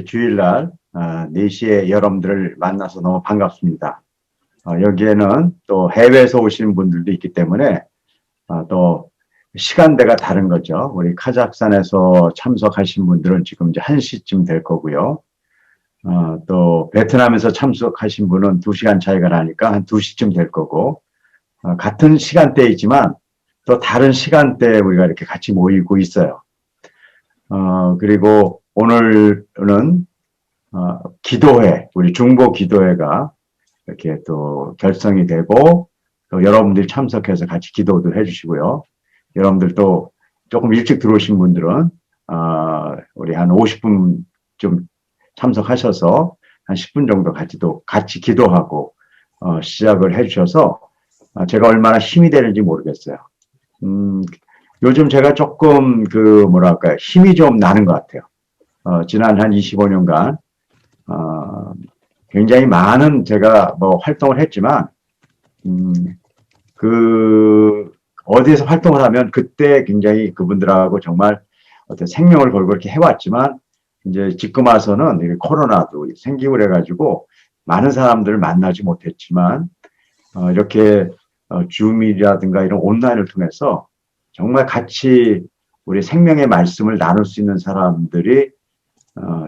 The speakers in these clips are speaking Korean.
주일날 4시에 여러분들을 만나서 너무 반갑습니다. 여기에는 또 해외에서 오시는 분들도 있기 때문에 또 시간대가 다른 거죠. 우리 카자흐스탄에서 참석하신 분들은 지금 이제 1시쯤 될 거고요. 또 베트남에서 참석하신 분은 2시간 차이가 나니까 한 2시쯤 될 거고, 같은 시간대이지만 또 다른 시간대에 우리가 이렇게 같이 모이고 있어요. 그리고 오늘은 기도회, 우리 중보 기도회가 이렇게 또 결성이 되고, 또 여러분들이 참석해서 같이 기도도 해주시고요. 여러분들 또 조금 일찍 들어오신 분들은 우리 한 50분 좀 참석하셔서 한 10분 정도 같이 기도하고 시작을 해주셔서 제가 얼마나 힘이 되는지 모르겠어요. 요즘 제가 조금 뭐랄까요, 힘이 좀 나는 것 같아요. 지난 한 25년간 굉장히 많은 제가 뭐 활동을 했지만 어디에서 활동을 하면 그때 굉장히 그분들하고 정말 어떤 생명을 걸고 이렇게 해왔지만 이제 지금 와서는 코로나도 생기고 그래가지고 많은 사람들을 만나지 못했지만 이렇게 줌이라든가 이런 온라인을 통해서 정말 같이 우리 생명의 말씀을 나눌 수 있는 사람들이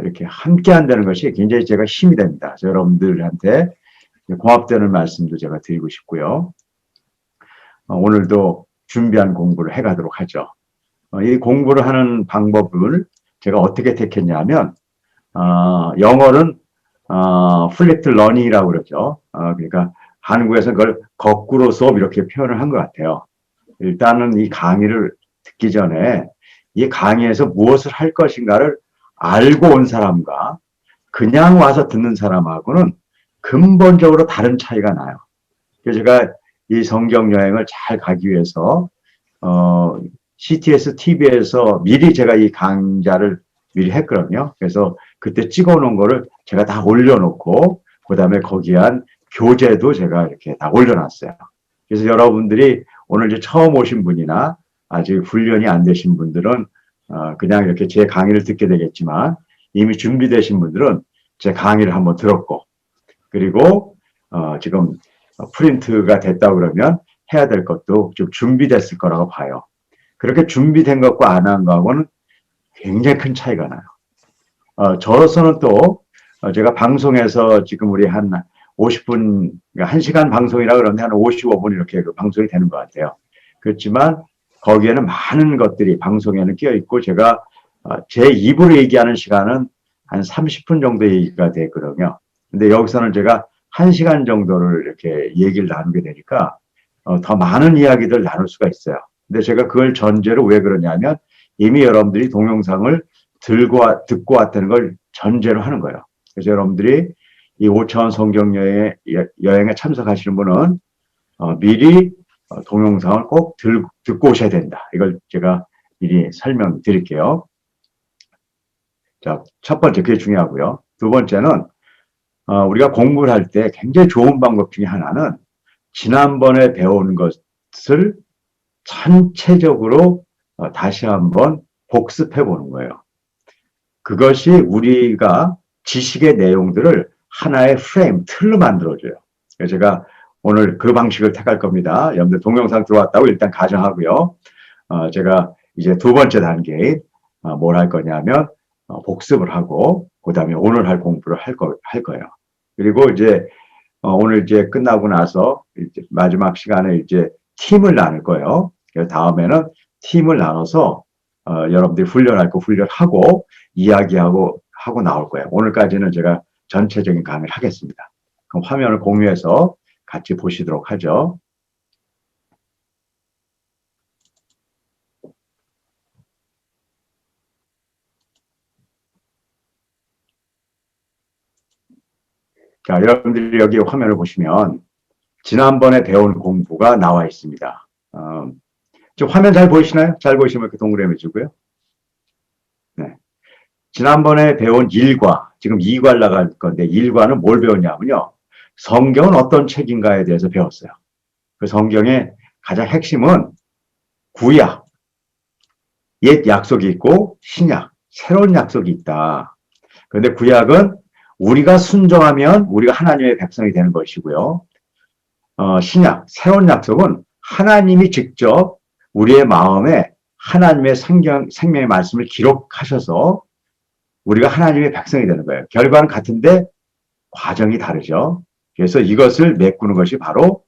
이렇게 함께 한다는 것이 굉장히 제가 힘이 됩니다. 그래서 여러분들한테 고맙다는 말씀도 제가 드리고 싶고요. 오늘도 준비한 공부를 해가도록 하죠. 이 공부를 하는 방법을 제가 어떻게 택했냐면 영어는 플립트 러닝이라고 그러죠. 그러니까 한국에서 그걸 거꾸로 수업 이렇게 표현을 한 것 같아요. 일단은 이 강의를 듣기 전에 이 강의에서 무엇을 할 것인가를 알고 온 사람과 그냥 와서 듣는 사람하고는 근본적으로 다른 차이가 나요. 그래서 제가 이 성경 여행을 잘 가기 위해서 CTS TV에서 미리 제가 이 강좌를 미리 했거든요. 그래서 그때 찍어놓은 거를 제가 다 올려놓고 그다음에 거기에 한 교재도 제가 이렇게 다 올려놨어요. 그래서 여러분들이 오늘 이제 처음 오신 분이나 아직 훈련이 안 되신 분들은 그냥 이렇게 제 강의를 듣게 되겠지만 이미 준비되신 분들은 제 강의를 한번 들었고 그리고 지금 프린트가 됐다 그러면 해야 될 것도 좀 준비됐을 거라고 봐요. 그렇게 준비된 것과 안 한 거하고는 굉장히 큰 차이가 나요. 저로서는 또 제가 방송에서 지금 우리 한 50분, 1시간 방송이라 그러는데 한 55분 이렇게 방송이 되는 것 같아요. 그렇지만 거기에는 많은 것들이 방송에는 끼어 있고 제가 제 입으로 얘기하는 시간은 한 30분 정도 얘기가 되거든요. 근데 여기서는 제가 1시간 정도를 이렇게 얘기를 나누게 되니까 더 많은 이야기들 나눌 수가 있어요. 근데 제가 그걸 전제로 왜 그러냐면 이미 여러분들이 동영상을 듣고 왔다는 걸 전제로 하는 거예요. 그래서 여러분들이 이 5차원 성경 여행에 참석하시는 분은 미리 동영상을 꼭 듣고 오셔야 된다. 이걸 제가 미리 설명드릴게요. 자, 첫 번째 그게 중요하고요. 두 번째는 우리가 공부를 할 때 굉장히 좋은 방법 중에 하나는 지난번에 배운 것을 전체적으로 다시 한번 복습해 보는 거예요. 그것이 우리가 지식의 내용들을 하나의 프레임, 틀로 만들어줘요. 그래서 제가 오늘 그 방식을 택할 겁니다. 여러분들 동영상 들어왔다고 일단 가정하고요. 제가 이제 두 번째 단계인 뭘 할 거냐면 복습을 하고 그 다음에 오늘 할 공부를 할 거예요. 그리고 이제 오늘 이제 끝나고 나서 이제 마지막 시간에 이제 팀을 나눌 거예요. 그래서 다음에는 팀을 나눠서 여러분들이 훈련할 거 훈련하고 이야기하고 나올 거예요. 오늘까지는 제가 전체적인 강의를 하겠습니다. 그럼 화면을 공유해서 같이 보시도록 하죠. 자, 여러분들이 여기 화면을 보시면 지난번에 배운 공부가 나와 있습니다. 지금 화면 잘 보이시나요? 잘 보이시면 이렇게 동그라미 주고요. 네. 지난번에 배운 1과, 지금 2과 나갈 건데 1과는 뭘 배웠냐면요. 성경은 어떤 책인가에 대해서 배웠어요. 그 성경의 가장 핵심은 구약, 옛 약속이 있고 신약, 새로운 약속이 있다. 그런데 구약은 우리가 순종하면 우리가 하나님의 백성이 되는 것이고요. 신약, 새로운 약속은 하나님이 직접 우리의 마음에 하나님의 생명의 말씀을 기록하셔서 우리가 하나님의 백성이 되는 거예요. 결과는 같은데 과정이 다르죠. 그래서 이것을 메꾸는 것이 바로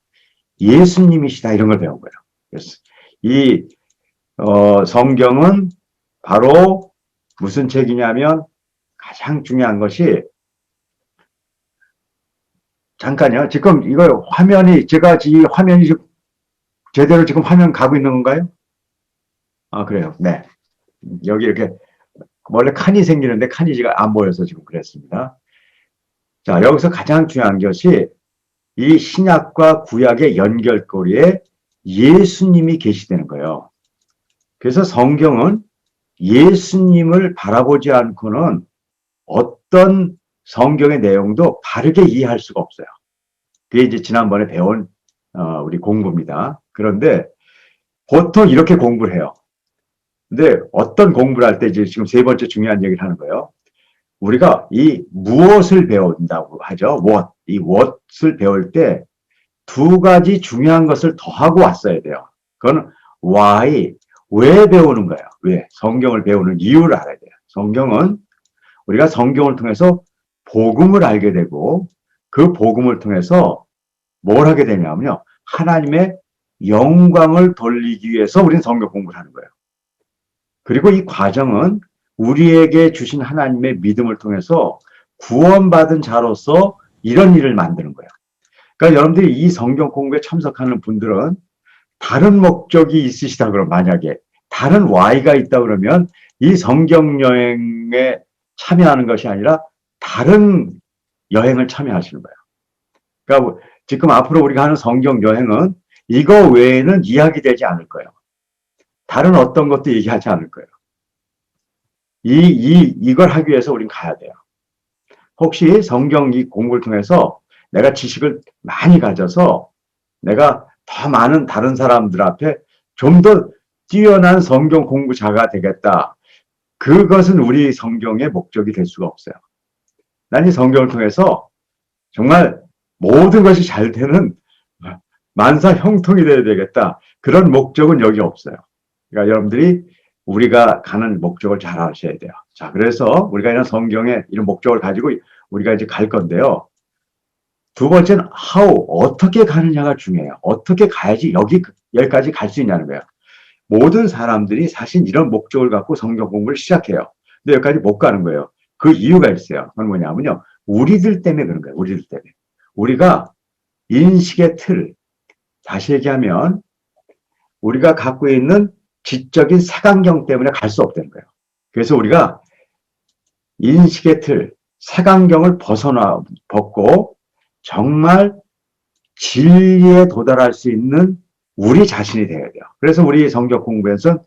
예수님이시다 이런 걸 배운 거예요. 그래서 이 성경은 바로 무슨 책이냐면 가장 중요한 것이 잠깐요. 지금 이거 화면이 제가 이 화면이 제대로 지금 화면 가고 있는 건가요? 아 그래요. 네. 여기 이렇게 원래 칸이 생기는데 칸이 지금 안 보여서 지금 그랬습니다. 자 여기서 가장 중요한 것이 이 신약과 구약의 연결고리에 예수님이 계시다는 거예요. 그래서 성경은 예수님을 바라보지 않고는 어떤 성경의 내용도 바르게 이해할 수가 없어요. 그게 이제 지난번에 배운 우리 공부입니다. 그런데 보통 이렇게 공부를 해요. 근데 어떤 공부를 할 때 이제 지금 세 번째 중요한 얘기를 하는 거예요. 우리가 이 무엇을 배운다고 하죠. 이 what을 배울 때 두 가지 중요한 것을 더하고 왔어야 돼요. 그건 why, 왜 배우는 거예요. 왜? 성경을 배우는 이유를 알아야 돼요. 성경은 우리가 성경을 통해서 복음을 알게 되고 그 복음을 통해서 뭘 하게 되냐면요. 하나님의 영광을 돌리기 위해서 우리는 성경 공부를 하는 거예요. 그리고 이 과정은 우리에게 주신 하나님의 믿음을 통해서 구원받은 자로서 이런 일을 만드는 거예요. 그러니까 여러분들이 이 성경 공부에 참석하는 분들은 다른 목적이 있으시다 그러면 만약에 다른 Y가 있다 그러면 이 성경 여행에 참여하는 것이 아니라 다른 여행을 참여하시는 거예요. 그러니까 지금 앞으로 우리가 하는 성경 여행은 이거 외에는 이야기되지 않을 거예요. 다른 어떤 것도 얘기하지 않을 거예요. 이걸 하기 위해서 우린 가야 돼요. 혹시 성경 이 공부를 통해서 내가 지식을 많이 가져서 내가 더 많은 다른 사람들 앞에 좀 더 뛰어난 성경 공부자가 되겠다. 그것은 우리 성경의 목적이 될 수가 없어요. 난 이 성경을 통해서 정말 모든 것이 잘 되는 만사 형통이 되어야 되겠다. 그런 목적은 여기 없어요. 그러니까 여러분들이 우리가 가는 목적을 잘 아셔야 돼요. 자, 그래서 우리가 이런 성경의 이런 목적을 가지고 우리가 이제 갈 건데요. 두 번째는 how, 어떻게 가느냐가 중요해요. 어떻게 가야지 여기까지 갈 수 있냐는 거예요. 모든 사람들이 사실 이런 목적을 갖고 성경 공부를 시작해요. 근데 여기까지 못 가는 거예요. 그 이유가 있어요. 그건 뭐냐면요. 우리들 때문에 그런 거예요. 우리들 때문에. 우리가 인식의 틀, 다시 얘기하면 우리가 갖고 있는 지적인 색안경 때문에 갈 수 없다는 거예요. 그래서 우리가 인식의 틀, 색안경을 벗고 정말 진리에 도달할 수 있는 우리 자신이 되어야 돼요. 그래서 우리 성경 공부에서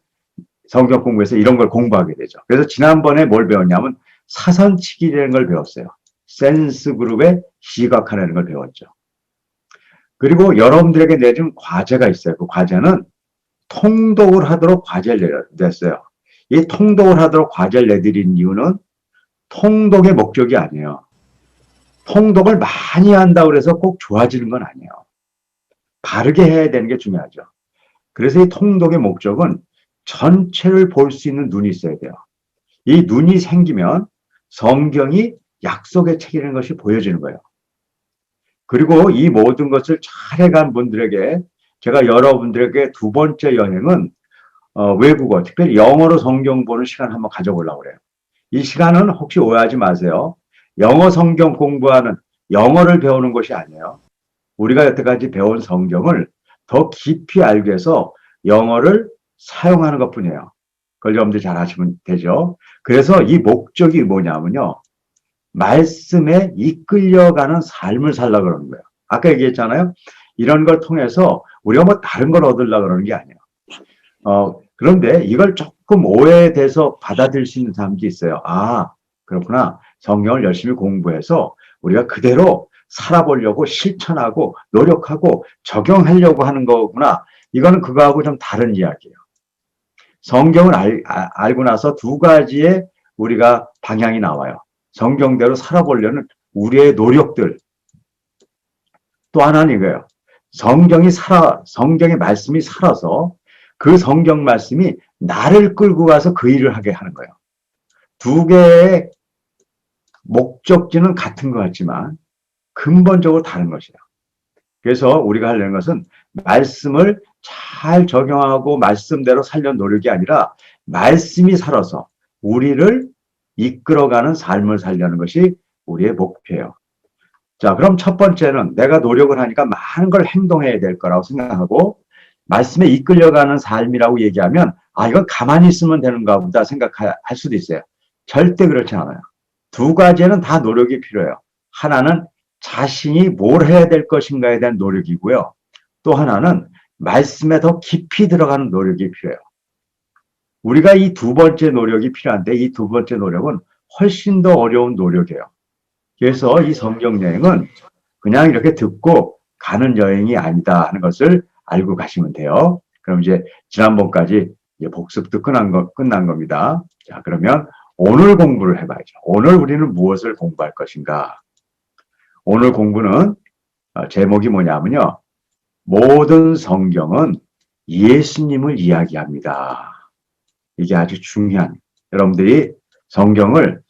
이런 걸 공부하게 되죠. 그래서 지난번에 뭘 배웠냐면 사선치기라는 걸 배웠어요. 센스 그룹의 시각화라는 걸 배웠죠. 그리고 여러분들에게 내준 과제가 있어요. 그 과제는 통독을 하도록 과제를 냈어요. 이 통독을 하도록 과제를 내드린 이유는 통독의 목적이 아니에요. 통독을 많이 한다고 해서 꼭 좋아지는 건 아니에요. 바르게 해야 되는 게 중요하죠. 그래서 이 통독의 목적은 전체를 볼 수 있는 눈이 있어야 돼요. 이 눈이 생기면 성경이 약속의 책이라는 것이 보여지는 거예요. 그리고 이 모든 것을 잘해간 분들에게 제가 여러분들에게 두 번째 여행은 외국어, 특별히 영어로 성경 보는 시간 한번 가져보려고 그래요. 이 시간은 혹시 오해하지 마세요. 영어 성경 공부하는, 영어를 배우는 것이 아니에요. 우리가 여태까지 배운 성경을 더 깊이 알기 위해서 영어를 사용하는 것뿐이에요. 그걸 여러분들이 잘 하시면 되죠. 그래서 이 목적이 뭐냐면요. 말씀에 이끌려가는 삶을 살려고 그러는 거예요. 아까 얘기했잖아요. 이런 걸 통해서 우리가 뭐 다른 걸 얻으려고 그러는 게 아니에요. 그런데 이걸 조금 오해돼서 받아들일 수 있는 사람도 있어요. 아, 그렇구나. 성경을 열심히 공부해서 우리가 그대로 살아보려고 실천하고 노력하고 적용하려고 하는 거구나. 이거는 그거하고 좀 다른 이야기예요. 성경을 알고 나서 두 가지의 우리가 방향이 나와요. 성경대로 살아보려는 우리의 노력들. 또 하나는 이거예요. 성경의 말씀이 살아서 그 성경 말씀이 나를 끌고 가서 그 일을 하게 하는 거예요. 두 개의 목적지는 같은 것 같지만 근본적으로 다른 것이에요. 그래서 우리가 하려는 것은 말씀을 잘 적용하고 말씀대로 살려는 노력이 아니라 말씀이 살아서 우리를 이끌어가는 삶을 살려는 것이 우리의 목표예요. 자, 그럼 첫 번째는 내가 노력을 하니까 많은 걸 행동해야 될 거라고 생각하고 말씀에 이끌려가는 삶이라고 얘기하면 이건 가만히 있으면 되는가 보다 생각할 수도 있어요. 절대 그렇지 않아요. 두 가지는 다 노력이 필요해요. 하나는 자신이 뭘 해야 될 것인가에 대한 노력이고요. 또 하나는 말씀에 더 깊이 들어가는 노력이 필요해요. 우리가 이 두 번째 노력이 필요한데 이 두 번째 노력은 훨씬 더 어려운 노력이에요. 그래서 이 성경 여행은 그냥 이렇게 듣고 가는 여행이 아니다 하는 것을 알고 가시면 돼요. 그럼 이제 지난번까지 이제 복습도 끝난 겁니다. 자, 그러면 오늘 공부를 해봐야죠. 오늘 우리는 무엇을 공부할 것인가? 오늘 공부는 제목이 뭐냐면요. 모든 성경은 예수님을 이야기합니다. 이게 아주 중요한, 여러분들이 성경을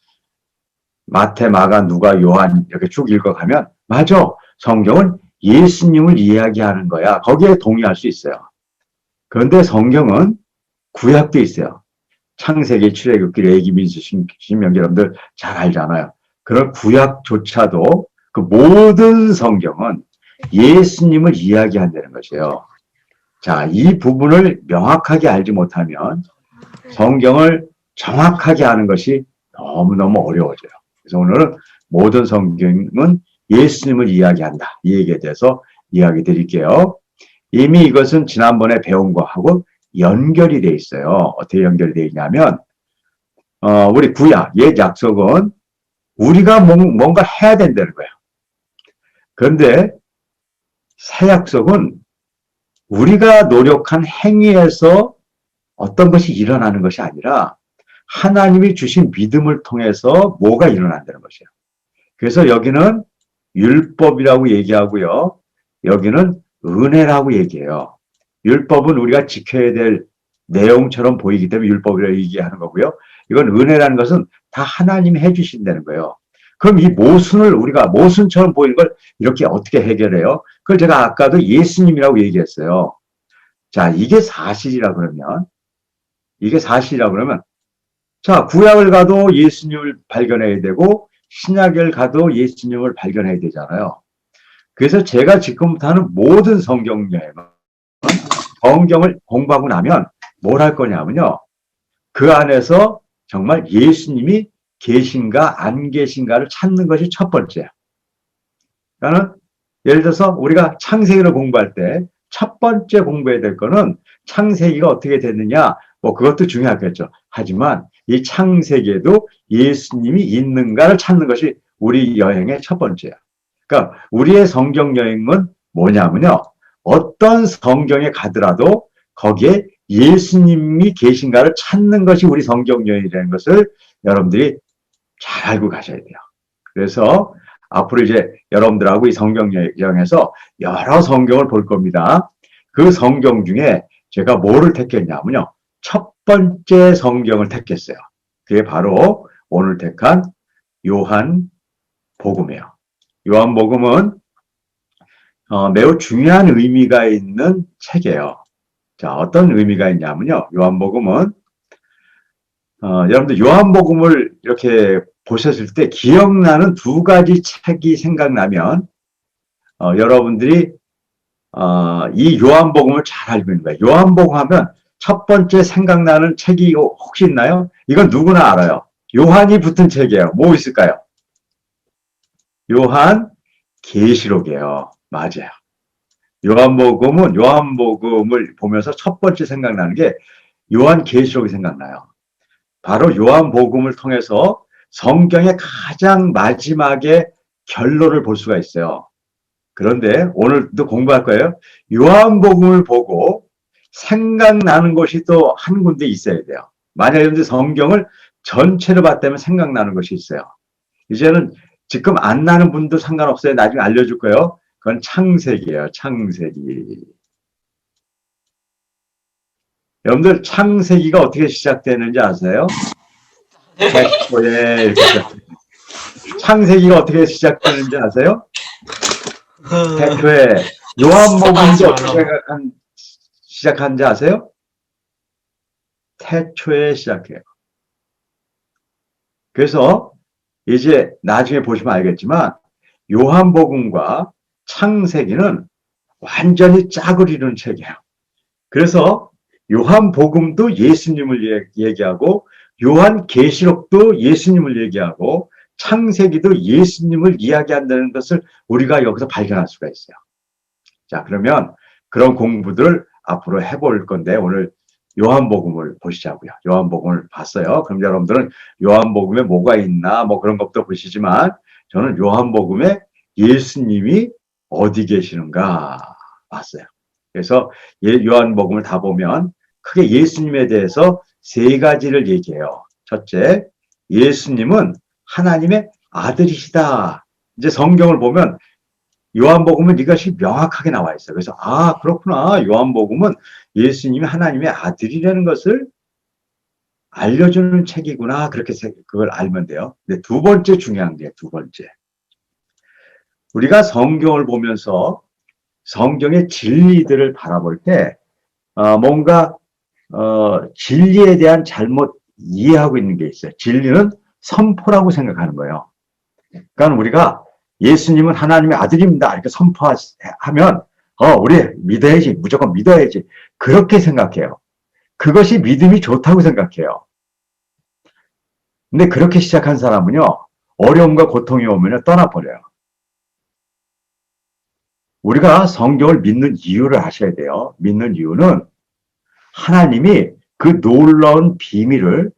마태, 마가, 누가, 요한 이렇게 쭉 읽어가면 맞아. 성경은 예수님을 이야기하는 거야. 거기에 동의할 수 있어요. 그런데 성경은 구약도 있어요. 창세기, 출애굽기, 레위기, 민수, 신명기 여러분들 잘 알잖아요. 그런 구약조차도 그 모든 성경은 예수님을 이야기한다는 것이에요. 자, 이 부분을 명확하게 알지 못하면 성경을 정확하게 아는 것이 너무너무 어려워져요. 그래서 오늘은 모든 성경은 예수님을 이야기한다. 이 얘기에 대해서 이야기 드릴게요. 이미 이것은 지난번에 배운 거하고 연결이 돼 있어요. 어떻게 연결이 돼 있냐면 우리 구약, 옛 약속은 우리가 뭔가 해야 된다는 거예요. 그런데 새 약속은 우리가 노력한 행위에서 어떤 것이 일어나는 것이 아니라 하나님이 주신 믿음을 통해서 뭐가 일어난다는 것이에요. 그래서 여기는 율법이라고 얘기하고요. 여기는 은혜라고 얘기해요. 율법은 우리가 지켜야 될 내용처럼 보이기 때문에 율법이라고 얘기하는 거고요. 이건 은혜라는 것은 다 하나님이 해주신다는 거예요. 그럼 이 모순을 우리가 모순처럼 보이는 걸 이렇게 어떻게 해결해요? 그걸 제가 아까도 예수님이라고 얘기했어요. 자, 이게 사실이라 그러면 자, 구약을 가도 예수님을 발견해야 되고 신약을 가도 예수님을 발견해야 되잖아요. 그래서 제가 지금부터 하는 모든 성경 여행은 성경을 공부하고 나면 뭘 할 거냐면요. 그 안에서 정말 예수님이 계신가 안 계신가를 찾는 것이 첫 번째예요. 그러니까 예를 들어서 우리가 창세기를 공부할 때 첫 번째 공부해야 될 거는 창세기가 어떻게 됐느냐, 뭐 그것도 중요하겠죠. 하지만 이 창세기에도 예수님이 있는가를 찾는 것이 우리 여행의 첫 번째야. 그러니까 우리의 성경 여행은 뭐냐면요. 어떤 성경에 가더라도 거기에 예수님이 계신가를 찾는 것이 우리 성경 여행이라는 것을 여러분들이 잘 알고 가셔야 돼요. 그래서 앞으로 이제 여러분들하고 이 성경 여행에서 여러 성경을 볼 겁니다. 그 성경 중에 제가 뭐를 택했냐면요. 첫 번째 성경을 택했어요. 그게 바로 오늘 택한 요한복음이에요. 요한복음은 매우 중요한 의미가 있는 책이에요. 자, 어떤 의미가 있냐면요. 요한복음은 여러분들 요한복음을 이렇게 보셨을 때 기억나는 두 가지 책이 생각나면 여러분들이 이 요한복음을 잘 알고 있는 거예요. 요한복음 하면 첫 번째 생각나는 책이 혹시 있나요? 이건 누구나 알아요. 요한이 붙은 책이에요. 뭐 있을까요? 요한 계시록이에요. 맞아요. 요한복음을 보면서 첫 번째 생각나는 게 요한 계시록이 생각나요. 바로 요한복음을 통해서 성경의 가장 마지막에 결론을 볼 수가 있어요. 그런데 오늘도 공부할 거예요. 요한복음을 보고 생각나는 것이 또 한 군데 있어야 돼요. 만약에 성경을 전체로 봤다면 생각나는 것이 있어요. 이제는 지금 안 나는 분도 상관없어요. 나중에 알려줄 거예요. 그건 창세기예요. 창세기. 여러분들 창세기가 어떻게 시작되는지 아세요? 태초에 이렇게 시작돼요. 창세기가 어떻게 시작되는지 아세요? 태초에 요한복음이 어떻게 시작한지 아세요? 태초에 시작해요. 그래서 이제 나중에 보시면 알겠지만 요한복음과 창세기는 완전히 짝을 이루는 책이에요. 그래서 요한복음도 예수님을 얘기하고 요한계시록도 예수님을 얘기하고 창세기도 예수님을 이야기한다는 것을 우리가 여기서 발견할 수가 있어요. 자, 그러면 그런 공부들을 앞으로 해볼 건데 오늘 요한복음을 보시자고요. 요한복음을 봤어요. 그럼 여러분들은 요한복음에 뭐가 있나 뭐 그런 것도 보시지만 저는 요한복음에 예수님이 어디 계시는가 봤어요. 그래서 요한복음을 다 보면 크게 예수님에 대해서 세 가지를 얘기해요. 첫째, 예수님은 하나님의 아들이시다. 이제 성경을 보면 요한복음은 이것이 명확하게 나와 있어요. 그래서 아 그렇구나. 요한복음은 예수님이 하나님의 아들이라는 것을 알려주는 책이구나. 그렇게 그걸 알면 돼요. 근데 두 번째 중요한 게 두 번째. 우리가 성경을 보면서 성경의 진리들을 바라볼 때 뭔가 진리에 대한 잘못 이해하고 있는 게 있어요. 진리는 선포라고 생각하는 거예요. 그러니까 우리가 예수님은 하나님의 아들입니다. 이렇게 선포하면 우리 믿어야지. 무조건 믿어야지. 그렇게 생각해요. 그것이 믿음이 좋다고 생각해요. 근데 그렇게 시작한 사람은요. 어려움과 고통이 오면 떠나버려요. 우리가 성경을 믿는 이유를 아셔야 돼요. 믿는 이유는 하나님이 그 놀라운 비밀을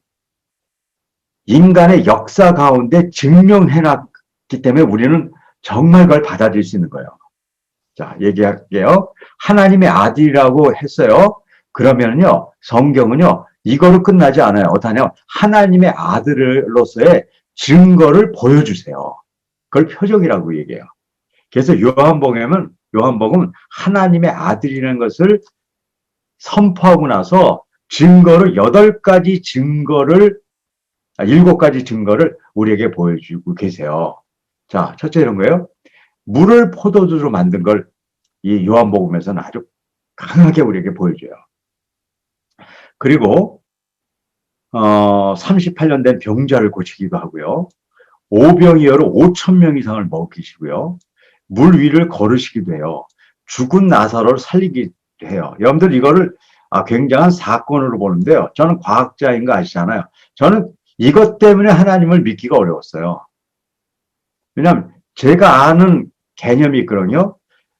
인간의 역사 가운데 증명해놨기 때문에 우리는 정말 그걸 받아들일 수 있는 거예요. 자, 얘기할게요. 하나님의 아들이라고 했어요. 그러면요, 성경은요, 이거로 끝나지 않아요. 어떠냐? 하나님의 아들로서의 증거를 보여주세요. 그걸 표적이라고 얘기해요. 그래서 요한복음은 하나님의 아들이라는 것을 선포하고 나서 증거를 8가지 증거를 7가지 증거를 우리에게 보여주고 계세요. 자, 첫째 이런 거예요. 물을 포도주로 만든 걸 이 요한복음에서는 아주 강하게 우리에게 보여줘요. 그리고 38년 된 병자를 고치기도 하고요. 오병이어로 5,000명 이상을 먹이시고요. 물 위를 걸으시기도 해요. 죽은 나사로를 살리기도 해요. 여러분들 이거를 굉장한 사건으로 보는데요. 저는 과학자인 거 아시잖아요. 저는 이것 때문에 하나님을 믿기가 어려웠어요. 왜냐하면 제가 아는 개념이 있거든요.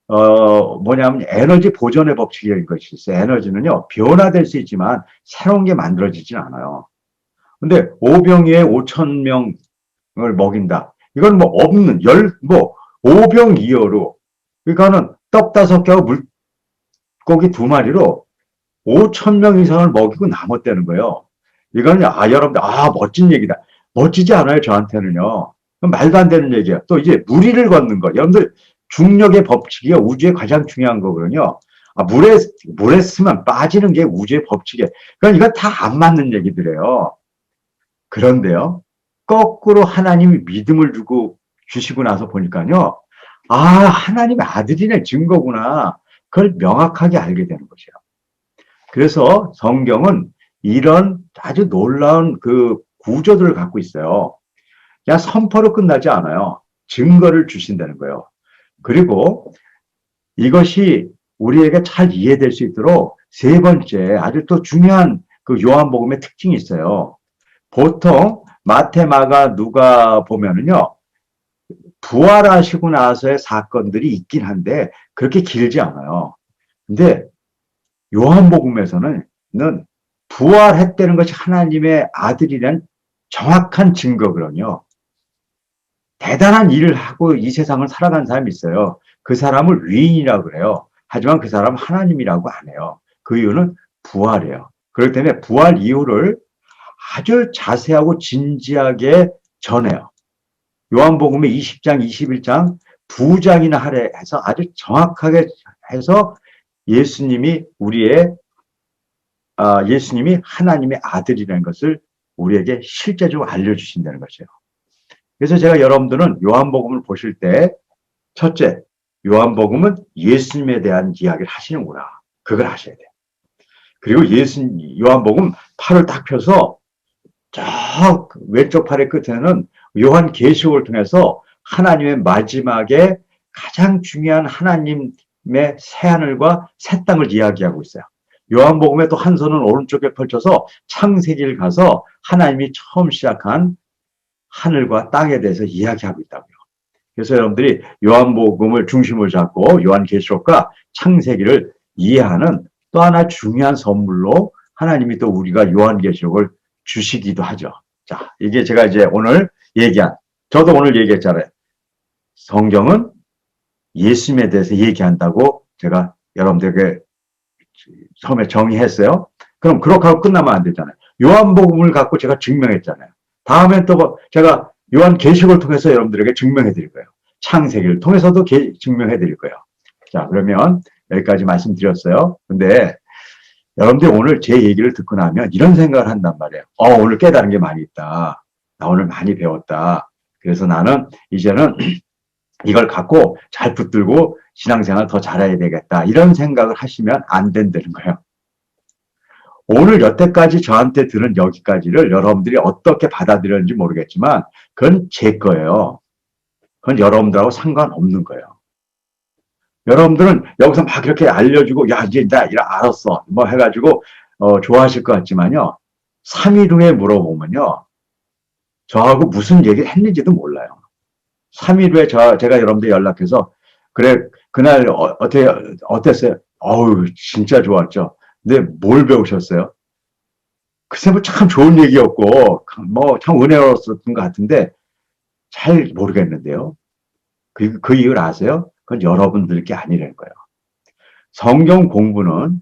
뭐냐면 에너지 보존의 법칙이라는 것이 있어요. 에너지는요, 변화될 수 있지만 새로운 게 만들어지진 않아요. 근데 오병이에 5,000명을 먹인다. 이건 뭐 없는, 오병이어로. 그러니까는 떡 5개하고 물고기 2마리로 5,000명 이상을 먹이고 남았다는 거예요. 이거는, 여러분들, 멋진 얘기다. 멋지지 않아요, 저한테는요. 말도 안 되는 얘기야. 또 이제 무리를 걷는 거. 여러분들, 중력의 법칙이요. 우주의 가장 중요한 거거든요. 물에 쓰면 빠지는 게 우주의 법칙이에요. 그러니까 이건 다 안 맞는 얘기들이에요. 그런데요. 거꾸로 하나님이 믿음을 주시고 나서 보니까요. 하나님의 아들이네 증거구나. 그걸 명확하게 알게 되는 것이에요. 그래서 성경은 이런 아주 놀라운 그 구조들을 갖고 있어요. 그냥 선포로 끝나지 않아요. 증거를 주신다는 거예요. 그리고 이것이 우리에게 잘 이해될 수 있도록 세 번째 아주 또 중요한 그 요한복음의 특징이 있어요. 보통 마태, 마가, 누가 보면은요. 부활하시고 나서의 사건들이 있긴 한데 그렇게 길지 않아요. 근데 요한복음에서는 부활했다는 것이 하나님의 아들이라는 정확한 증거거든요. 대단한 일을 하고 이 세상을 살아간 사람이 있어요. 그 사람을 위인이라고 그래요. 하지만 그 사람은 하나님이라고 안 해요. 그 이유는 부활이에요. 그렇기 때문에 부활 이유를 아주 자세하고 진지하게 전해요. 요한복음의 20장, 21장 두 장이나 할애해서 아주 정확하게 해서 예수님이 예수님이 하나님의 아들이라는 것을 우리에게 실제적으로 알려주신다는 것이에요. 그래서 제가 여러분들은 요한복음을 보실 때 첫째, 요한복음은 예수님에 대한 이야기를 하시는구나. 그걸 하셔야 돼요. 그리고 요한복음 팔을 딱 펴서 저 왼쪽 팔의 끝에는 요한계시록을 통해서 하나님의 마지막에 가장 중요한 하나님의 새하늘과 새 땅을 이야기하고 있어요. 요한복음의 또 한 손은 오른쪽에 펼쳐서 창세기를 가서 하나님이 처음 시작한 하늘과 땅에 대해서 이야기하고 있다고요. 그래서 여러분들이 요한복음을 중심으로 잡고 요한계시록과 창세기를 이해하는 또 하나 중요한 선물로 하나님이 또 우리가 요한계시록을 주시기도 하죠. 자, 이게 제가 이제 오늘 저도 오늘 얘기했잖아요. 성경은 예수님에 대해서 얘기한다고 제가 여러분들에게 처음에 정의했어요. 그럼 그렇게 하고 끝나면 안 되잖아요. 요한복음을 갖고 제가 증명했잖아요. 다음엔 또 제가 요한계시록을 통해서 여러분들에게 증명해 드릴 거예요. 창세기를 통해서도 증명해 드릴 거예요. 자, 그러면 여기까지 말씀드렸어요. 근데 여러분들 오늘 제 얘기를 듣고 나면 이런 생각을 한단 말이에요. 오늘 깨달은 게 많이 있다. 나 오늘 많이 배웠다. 그래서 나는 이제는 이걸 갖고 잘 붙들고 신앙생활 더 잘해야 되겠다. 이런 생각을 하시면 안 된다는 거예요. 오늘 여태까지 저한테 들은 여기까지를 여러분들이 어떻게 받아들였는지 모르겠지만 그건 제 거예요. 그건 여러분들하고 상관없는 거예요. 여러분들은 여기서 막 이렇게 알려주고 야 이제 나 알았어 뭐 해가지고 좋아하실 것 같지만요. 3일 후에 물어보면요. 저하고 무슨 얘기를 했는지도 몰라요. 3일 후에 제가 여러분들 연락해서 그래 그날 어땠어요? 어우 진짜 좋았죠. 근데 뭘 배우셨어요? 글쎄 뭐 참 좋은 얘기였고 뭐 참 은혜로웠던 것 같은데 잘 모르겠는데요. 그 이유를 아세요? 그건 여러분들 게 아니라는 거예요. 성경 공부는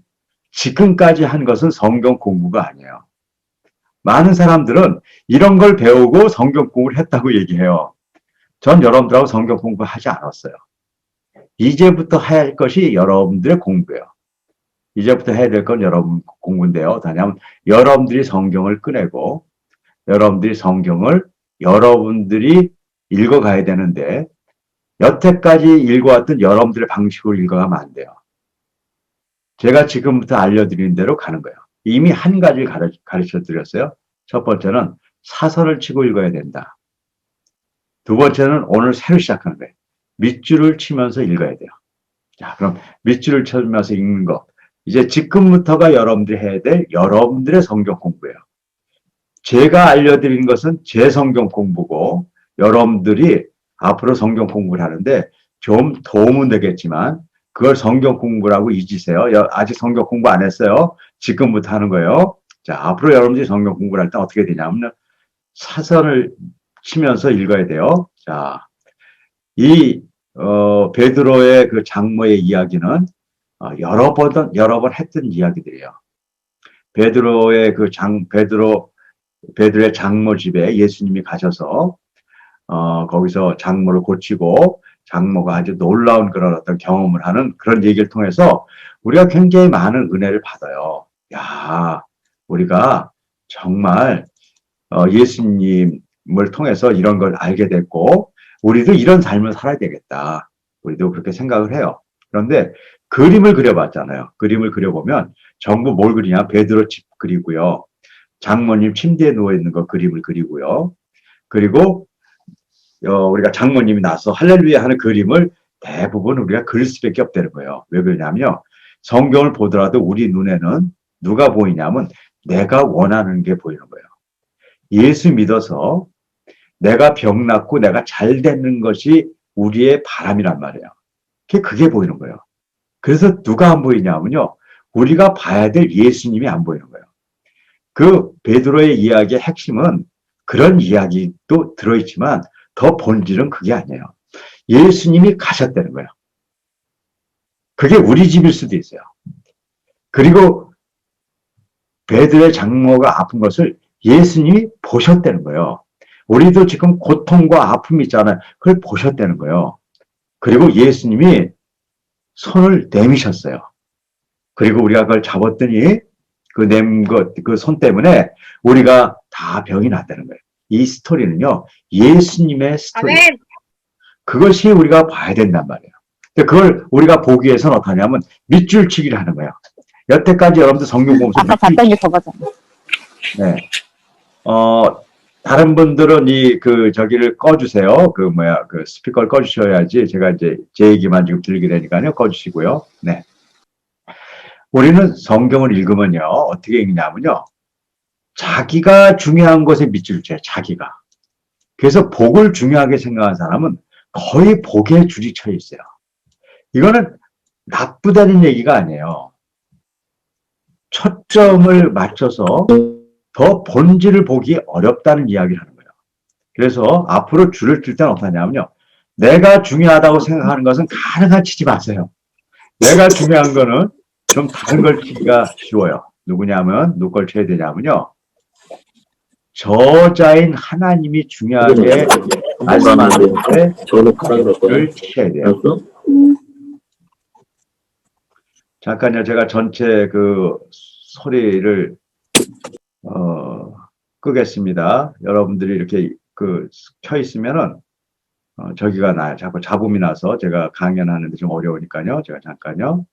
지금까지 한 것은 성경 공부가 아니에요. 많은 사람들은 이런 걸 배우고 성경 공부를 했다고 얘기해요. 전 여러분들하고 성경 공부하지 않았어요. 이제부터 해야 할 것이 여러분들의 공부예요. 이제부터 해야 될 건 여러분 공부인데요. 다냐면 여러분들이 성경을 꺼내고 여러분들이 성경을 여러분들이 읽어가야 되는데 여태까지 읽어왔던 여러분들의 방식으로 읽어가면 안 돼요. 제가 지금부터 알려드리는 대로 가는 거예요. 이미 한 가지를 가르쳐 드렸어요. 첫 번째는 사설을 치고 읽어야 된다. 두 번째는 오늘 새로 시작하는 거예요. 밑줄을 치면서 읽어야 돼요. 자, 그럼 밑줄을 치면서 읽는 거. 이제 지금부터가 여러분들이 해야 될 여러분들의 성경 공부예요. 제가 알려드린 것은 제 성경 공부고 여러분들이 앞으로 성경 공부를 하는데 좀 도움은 되겠지만 그걸 성경 공부라고 잊으세요. 아직 성경 공부 안 했어요. 지금부터 하는 거예요. 자, 앞으로 여러분들이 성경 공부를 할 때 어떻게 되냐면 사선을 치면서 읽어야 돼요. 자, 베드로의 그 장모의 이야기는 여러 번 했던 이야기들이에요. 베드로의 베드로의 장모 집에 예수님이 가셔서 거기서 장모를 고치고 장모가 아주 놀라운 그런 어떤 경험을 하는 그런 얘기를 통해서 우리가 굉장히 많은 은혜를 받아요. 야, 우리가 정말 예수님을 통해서 이런 걸 알게 됐고 우리도 이런 삶을 살아야 되겠다. 우리도 그렇게 생각을 해요. 그런데 그림을 그려봤잖아요. 그림을 그려보면 전부 뭘 그리냐? 베드로 집 그리고요. 장모님 침대에 누워있는 거 그림을 그리고요. 그리고 우리가 장모님이 나서 할렐루야 하는 그림을 대부분 우리가 그릴 수밖에 없다는 거예요. 왜 그러냐면 성경을 보더라도 우리 눈에는 누가 보이냐면 내가 원하는 게 보이는 거예요. 예수 믿어서 내가 병 낫고 내가 잘 되는 것이 우리의 바람이란 말이에요. 그게 보이는 거예요. 그래서 누가 안 보이냐면요. 우리가 봐야 될 예수님이 안 보이는 거예요. 그 베드로의 이야기의 핵심은 그런 이야기도 들어있지만 더 본질은 그게 아니에요. 예수님이 가셨다는 거예요. 그게 우리 집일 수도 있어요. 그리고 베드로의 장모가 아픈 것을 예수님이 보셨다는 거예요. 우리도 지금 고통과 아픔이 있잖아요. 그걸 보셨다는 거예요. 그리고 예수님이 손을 내미셨어요. 그리고 우리가 그걸 잡았더니 그 손 때문에 우리가 다 병이 났다는 거예요. 이 스토리는요, 예수님의 스토리. 아멘. 그것이 우리가 봐야 된단 말이에요. 그걸 우리가 보기 위해서는 어떻게 하냐면 밑줄치기를 하는 거예요. 여태까지 여러분들 성경 보면서 아까 봤던 게 저거잖아. 네. 다른 분들은 저기를 꺼주세요. 그 스피커를 꺼주셔야지 제가 이제 제 얘기만 지금 들리게 되니까요. 꺼주시고요. 네. 우리는 성경을 읽으면요. 어떻게 읽냐면요. 자기가 중요한 것에 밑줄을 쳐요. 자기가. 그래서 복을 중요하게 생각하는 사람은 거의 복에 줄이 쳐 있어요. 이거는 나쁘다는 얘기가 아니에요. 초점을 맞춰서 더 본질을 보기 어렵다는 이야기를 하는 거예요. 그래서 앞으로 줄을 칠 때는 어떻게 하냐면요. 내가 중요하다고 생각하는 것은 가능한 치지 마세요. 내가 중요한 거는 좀 다른 걸 치기가 쉬워요. 누구 걸 쳐야 되냐면요. 저자인 하나님이 중요하게 말씀하는데 를 치셔야 돼요. 잠깐요. 제가 전체 그 소리를 끄겠습니다. 여러분들이 이렇게 켜 있으면은 저기가 나요. 자꾸 잡음이 나서 제가 강연하는데 좀 어려우니까요. 제가 잠깐요.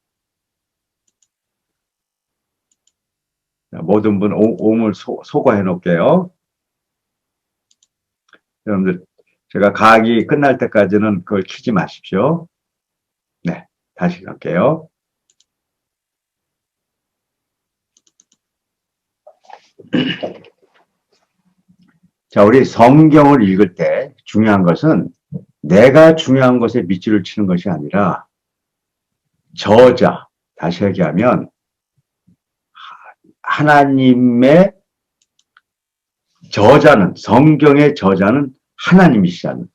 모든 분 오물 소거해 놓을게요. 여러분들 제가 강의 끝날 때까지는 그걸 키지 마십시오. 네, 다시 갈게요. 자, 우리 성경을 읽을 때 중요한 것은 내가 중요한 것에 밑줄을 치는 것이 아니라 저자, 다시 얘기하면 하나님의 저자는, 성경의 저자는 하나님이시잖아요.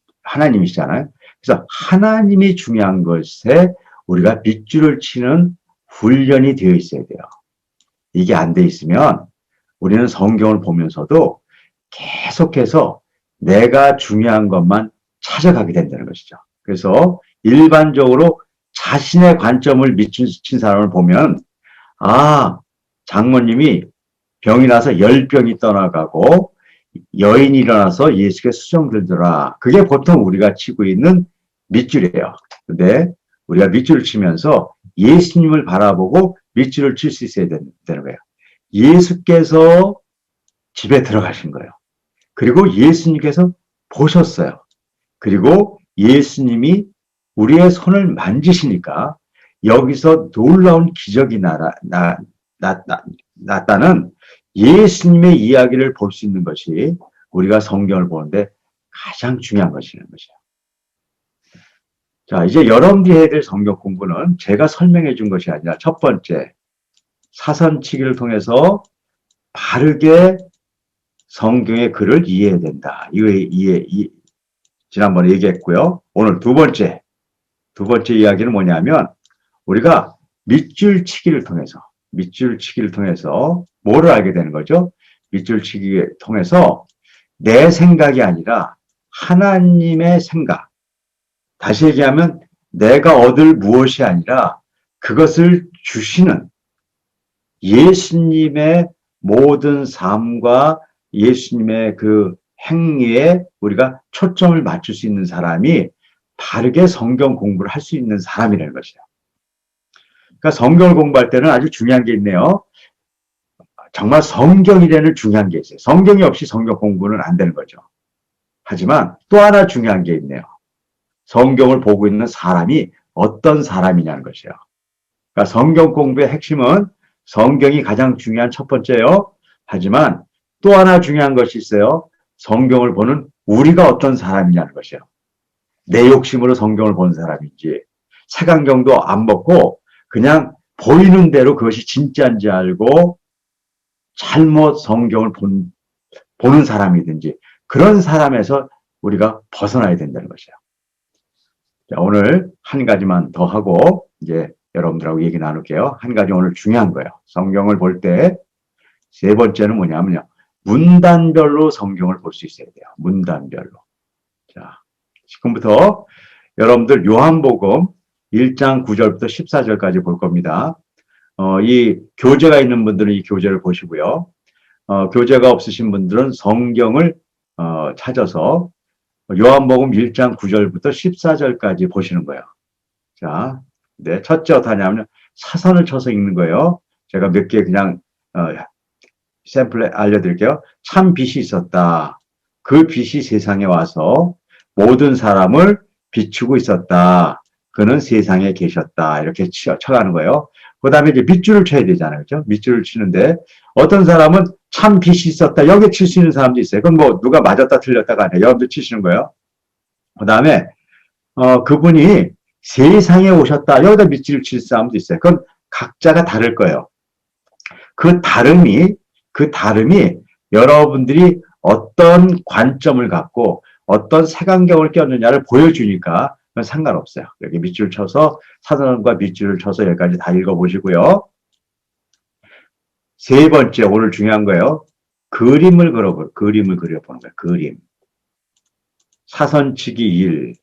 그래서 하나님이 중요한 것에 우리가 밑줄을 치는 훈련이 되어 있어야 돼요. 이게 안 돼 있으면 우리는 성경을 보면서도 계속해서 내가 중요한 것만 찾아가게 된다는 것이죠. 그래서 일반적으로 자신의 관점을 밑친 사람을 보면 장모님이 병이 나서 열병이 떠나가고 여인이 일어나서 예수께 수정들더라. 그게 보통 우리가 치고 있는 밑줄이에요. 근데 우리가 밑줄을 치면서 예수님을 바라보고 밑줄을 칠 수 있어야 되는 거예요. 예수께서 집에 들어가신 거예요. 그리고 예수님께서 보셨어요. 그리고 예수님이 우리의 손을 만지시니까 여기서 놀라운 기적이 났다는 예수님의 이야기를 볼 수 있는 것이 우리가 성경을 보는데 가장 중요한 것이라는 것이에요. 자, 이제 여러분들이 해야 될 성경 공부는 제가 설명해 준 것이 아니라 첫 번째, 사선치기를 통해서 바르게 성경의 글을 이해해야 된다. 지난번에 얘기했고요. 오늘 두 번째 이야기는 뭐냐면 우리가 밑줄치기를 통해서 뭐를 알게 되는 거죠? 밑줄치기를 통해서 내 생각이 아니라 하나님의 생각. 다시 얘기하면 내가 얻을 무엇이 아니라 그것을 주시는 예수님의 모든 삶과 예수님의 그 행위에 우리가 초점을 맞출 수 있는 사람이 바르게 성경 공부를 할 수 있는 사람이라는 것이에요. 그러니까 성경을 공부할 때는 아주 중요한 게 있네요. 정말 성경이라는 중요한 게 있어요. 성경이 없이 성경 공부는 안 되는 거죠. 하지만 또 하나 중요한 게 있네요. 성경을 보고 있는 사람이 어떤 사람이냐는 것이에요. 그러니까 성경 공부의 핵심은 성경이 가장 중요한 첫 번째예요. 하지만 또 하나 중요한 것이 있어요. 성경을 보는 우리가 어떤 사람이냐는 것이에요. 내 욕심으로 성경을 보는 사람인지 색안경도 안 벗고 그냥 보이는 대로 그것이 진짜인지 알고 잘못 성경을 보는 사람이든지 그런 사람에서 우리가 벗어나야 된다는 것이에요. 자, 오늘 한 가지만 더 하고 이제 여러분들하고 얘기 나눌게요. 한 가지 오늘 중요한 거예요. 성경을 볼 때 세 번째는 뭐냐면요. 문단별로 성경을 볼 수 있어야 돼요. 문단별로. 자, 지금부터 여러분들 요한복음 1장 9절부터 14절까지 볼 겁니다. 이 교재가 있는 분들은 이 교재를 보시고요. 교재가 없으신 분들은 성경을 찾아서 요한복음 1장 9절부터 14절까지 보시는 거예요. 자, 네, 첫째 어떻게 하냐면 사선을 쳐서 읽는 거예요. 제가 몇 개 그냥 샘플 알려드릴게요. 참 빛이 있었다. 그 빛이 세상에 와서 모든 사람을 비추고 있었다. 그는 세상에 계셨다. 이렇게 쳐가는 거예요. 그 다음에 이제 밑줄을 쳐야 되잖아요. 그죠? 밑줄을 치는데 어떤 사람은 참 빛이 있었다. 여기 칠 수 있는 사람도 있어요. 그건 뭐 누가 맞았다 틀렸다가 아니에요. 여러분들 치시는 거예요. 그 다음에 그분이 세상에 오셨다. 여기다 밑줄을 칠 사람도 있어요. 그건 각자가 다를 거예요. 그 다름이 여러분들이 어떤 관점을 갖고 어떤 색안경을 꼈느냐를 보여주니까 그건 상관없어요. 여기 밑줄 쳐서 사선과 밑줄을 쳐서 여기까지 다 읽어보시고요. 세 번째 오늘 중요한 거예요. 그림을 그려보는 거예요. 그림. 사선치기 1,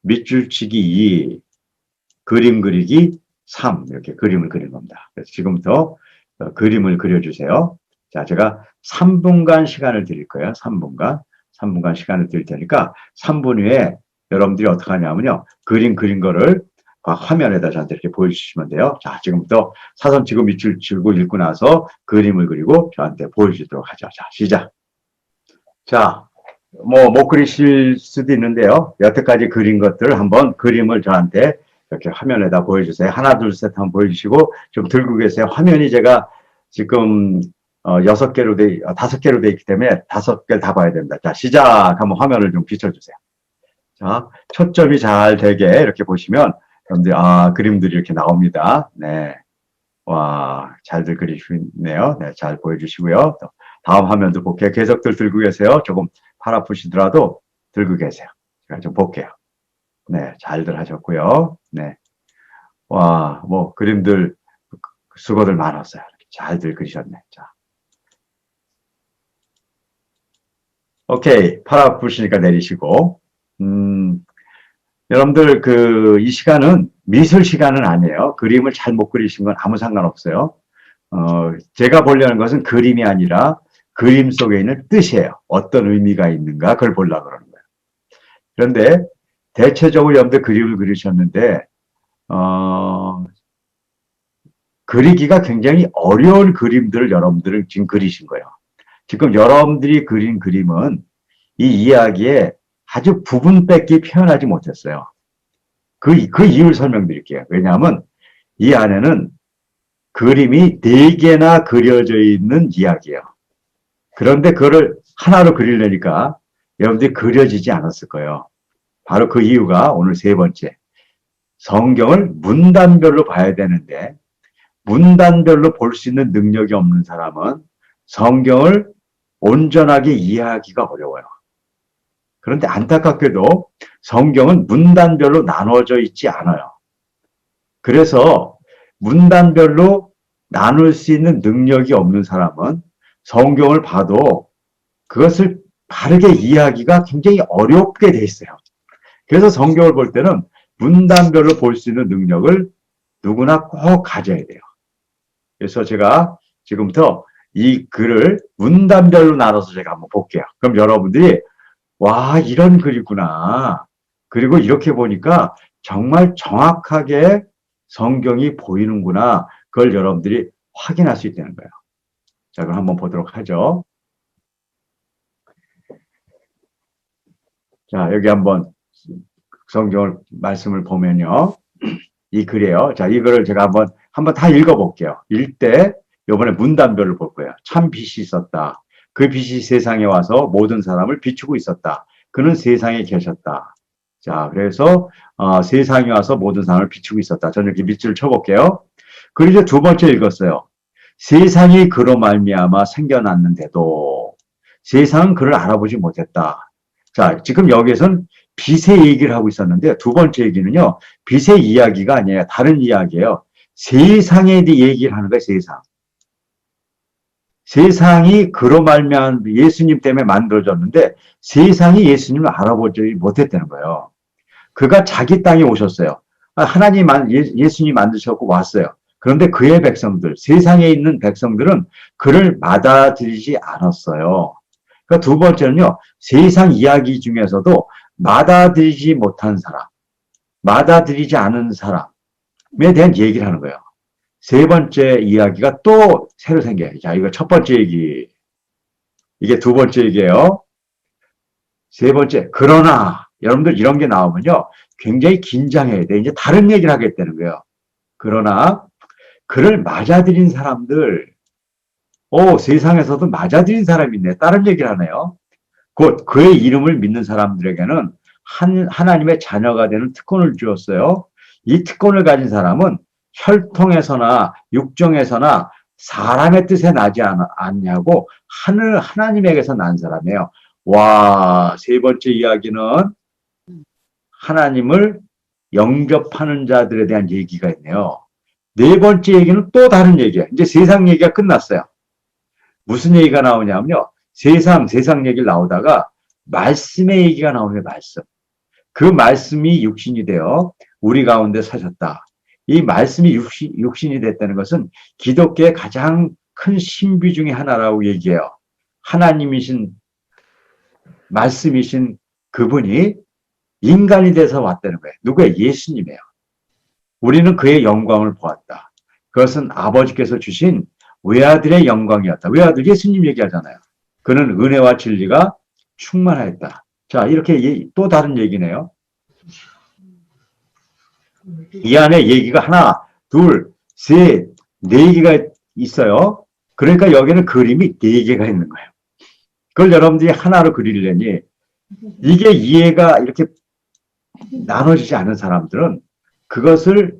밑줄치기 2, 그림 그리기 3 이렇게 그림을 그린 겁니다. 그래서 지금부터 그림을 그려주세요. 자, 제가 3분간 시간을 드릴 거예요. 3분간 시간을 드릴 테니까 3분 후에 여러분들이 어떻게 하냐면요. 그린 거를 화면에다 저한테 이렇게 보여주시면 돼요. 자, 지금부터 사선 치고 밑줄 치고 읽고 나서 그림을 그리고 저한테 보여주도록 하죠. 자, 시작. 자, 못 그리실 수도 있는데요. 여태까지 그린 것들을 한번 그림을 저한테 이렇게 화면에다 보여주세요. 하나, 둘, 셋 한번 보여주시고 좀 들고 계세요. 화면이 제가 지금 5개로 돼, 5개로 돼 있기 때문에 5개를 다 봐야 됩니다. 자, 시작. 한번 화면을 좀 비춰주세요. 자, 초점이 잘 되게 이렇게 보시면 여러분들 그림들이 이렇게 나옵니다. 네. 와, 잘들 그리시네요. 네, 잘 보여주시고요. 또 다음 화면도 볼게요. 계속들 들고 계세요. 조금 팔 아프시더라도 들고 계세요. 제가 좀 볼게요. 네, 잘들 하셨고요. 네. 와, 그림들 수고들 많았어요. 잘들 그리셨네. 자. 오케이. 팔 아프시니까 내리시고. 여러분들 이 시간은 미술 시간은 아니에요. 그림을 잘 못 그리신 건 아무 상관없어요. 제가 보려는 것은 그림이 아니라 그림 속에 있는 뜻이에요. 어떤 의미가 있는가 그걸 보려고 그러는 거예요. 그런데 대체적으로 여러분들 그림을 그리셨는데 그리기가 굉장히 어려운 그림들을 여러분들은 지금 그리신 거예요. 지금 여러분들이 그린 그림은 이 이야기에 아주 부분 뺏기 표현하지 못했어요. 그 이유를 설명드릴게요. 왜냐하면 이 안에는 그림이 4개나 그려져 있는 이야기예요. 그런데 그거를 하나로 그리려니까 여러분들이 그려지지 않았을 거예요. 바로 그 이유가 오늘 세 번째. 성경을 문단별로 봐야 되는데 문단별로 볼 수 있는 능력이 없는 사람은 성경을 온전하게 이해하기가 어려워요. 그런데 안타깝게도 성경은 문단별로 나눠져 있지 않아요. 그래서 문단별로 나눌 수 있는 능력이 없는 사람은 성경을 봐도 그것을 바르게 이해하기가 굉장히 어렵게 돼 있어요. 그래서 성경을 볼 때는 문단별로 볼 수 있는 능력을 누구나 꼭 가져야 돼요. 그래서 제가 지금부터 이 글을 문단별로 나눠서 제가 한번 볼게요. 그럼 여러분들이 와, 이런 글이구나. 그리고 이렇게 보니까 정말 정확하게 성경이 보이는구나. 그걸 여러분들이 확인할 수 있다는 거예요. 자, 그럼 한번 보도록 하죠. 자, 여기 한번 성경을 말씀을 보면요. 이 글이에요. 자, 이 글을 제가 한번 다 읽어볼게요. 읽때 이번에 문단별로 볼 거예요. 참 빛이 있었다. 그 빛이 세상에 와서 모든 사람을 비추고 있었다. 그는 세상에 계셨다. 자, 그래서 세상에 와서 모든 사람을 비추고 있었다. 저는 이렇게 밑줄 쳐볼게요. 그리고 이제 두 번째 읽었어요. 세상이 그로 말미암아 생겨났는데도 세상은 그를 알아보지 못했다. 자, 지금 여기에서는 빛의 얘기를 하고 있었는데 두 번째 얘기는요. 빛의 이야기가 아니에요. 다른 이야기예요. 세상에 대해 얘기를 하는 거예요. 세상. 세상이 그로 말미암아 예수님 때문에 만들어졌는데 세상이 예수님을 알아보지 못했다는 거예요. 그가 자기 땅에 오셨어요. 하나님, 예수님 만드셨고 왔어요. 그런데 그의 백성들, 세상에 있는 백성들은 그를 받아들이지 않았어요. 그러니까 두 번째는요, 세상 이야기 중에서도 받아들이지 못한 사람, 받아들이지 않은 사람에 대한 얘기를 하는 거예요. 세 번째 이야기가 또 새로 생겨요. 자, 이거 첫 번째 얘기. 이게 두 번째 얘기예요. 세 번째, 그러나, 여러분들 이런 게 나오면요, 굉장히 긴장해야 돼. 이제 다른 얘기를 하겠다는 거예요. 그러나, 그를 맞아들인 사람들, 세상에서도 맞아들인 사람이 있네. 다른 얘기를 하네요. 곧 그의 이름을 믿는 사람들에게는 하나님의 자녀가 되는 특권을 주었어요. 이 특권을 가진 사람은 혈통에서나 육정에서나 사람의 뜻에 나지 않냐고 하나님에게서 난 사람이에요. 와, 세 번째 이야기는 하나님을 영접하는 자들에 대한 얘기가 있네요. 네 번째 얘기는 또 다른 얘기야. 이제 세상 얘기가 끝났어요. 무슨 얘기가 나오냐면요. 세상 얘기를 나오다가 말씀의 얘기가 나오는 말씀. 그 말씀이 육신이 되어 우리 가운데 사셨다. 이 말씀이 육신이 됐다는 것은 기독교의 가장 큰 신비 중에 하나라고 얘기해요. 하나님이신, 말씀이신 그분이 인간이 돼서 왔다는 거예요. 누구예요? 예수님이에요. 우리는 그의 영광을 보았다. 그것은 아버지께서 주신 외아들의 영광이었다. 외아들 예수님 얘기하잖아요. 그는 은혜와 진리가 충만하였다. 자, 이렇게 또 다른 얘기네요. 이 안에 얘기가 하나, 둘, 셋, 네 개가 있어요. 그러니까 여기는 그림이 네 개가 있는 거예요. 그걸 여러분들이 하나로 그리려니 이게 이해가 이렇게 나눠지지 않은 사람들은 그것을